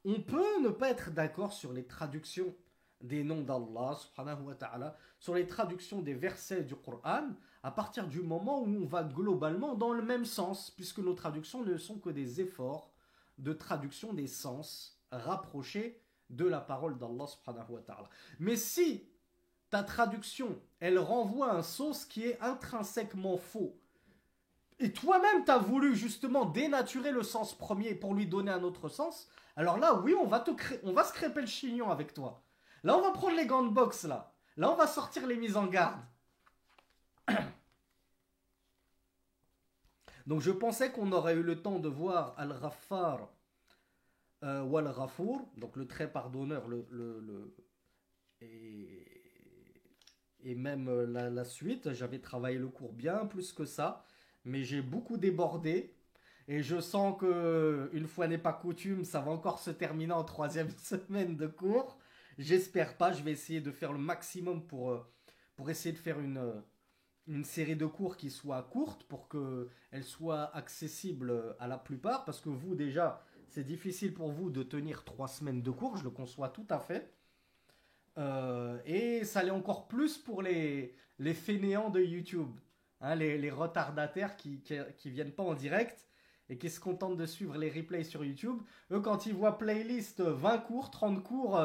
on peut ne pas être d'accord sur les traductions des noms d'Allah subhanahu wa ta'ala, sur les traductions des versets du Coran, à partir du moment où on va globalement dans le même sens, puisque nos traductions ne sont que des efforts de traduction des sens rapprochés de la parole d'Allah subhanahu wa ta'ala. Mais si ta traduction, elle renvoie à un sens qui est intrinsèquement faux, et toi-même t'as voulu justement dénaturer le sens premier pour lui donner un autre sens, alors là oui on va se crêper le chignon avec toi. Là on va prendre les gants de boxe là. Là on va sortir les mises en garde. Donc je pensais qu'on aurait eu le temps de voir Al-Ghaffar ou Al-Ghafour, donc le très pardonneur, et même la suite. J'avais travaillé le cours bien plus que ça, mais j'ai beaucoup débordé. Et je sens que, une fois n'est pas coutume, ça va encore se terminer en 3e semaine de cours. J'espère pas, je vais essayer de faire le maximum pour essayer de faire une série de cours qui soit courte, pour qu'elle soit accessible à la plupart, parce que vous déjà, c'est difficile pour vous de tenir 3 semaines de cours, je le conçois tout à fait. Et ça l'est encore plus pour les fainéants de YouTube, hein, les retardataires qui viennent pas en direct, et qui se contentent de suivre les replays sur YouTube, eux, quand ils voient playlist 20 cours, 30 cours,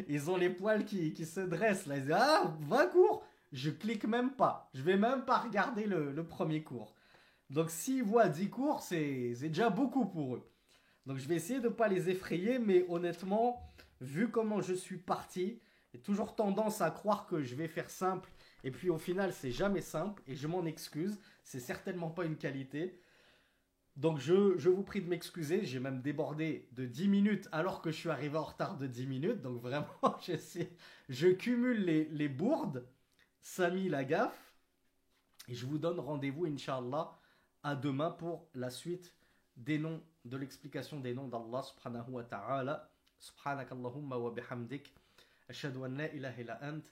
ils ont les poils qui se dressent. Là. Ils disent, ah, 20 cours, je clique même pas. Je vais même pas regarder le premier cours. Donc s'ils voient 10 cours, c'est déjà beaucoup pour eux. Donc je vais essayer de ne pas les effrayer, mais honnêtement, vu comment je suis parti, j'ai toujours tendance à croire que je vais faire simple, et puis au final c'est jamais simple, et je m'en excuse, c'est certainement pas une qualité. Donc je vous prie de m'excuser, j'ai même débordé de 10 minutes alors que je suis arrivé en retard de 10 minutes, donc vraiment je cumule les bourdes, Samy la gaffe, et je vous donne rendez-vous, Inch'Allah, à demain pour la suite des noms, de l'explication des noms d'Allah subhanahu wa ta'ala. Subhanak Allahumma wa bihamdik. Ashhadu an la ilaha illa ant.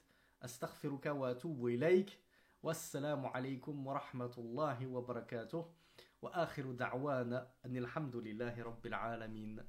Astaghfiruka wa atubu ilayk. Wassalamu alaykum wa rahmatullahi wa barakatuh. Wa akhiru da'wana anil hamdulillahi rabbil alamin.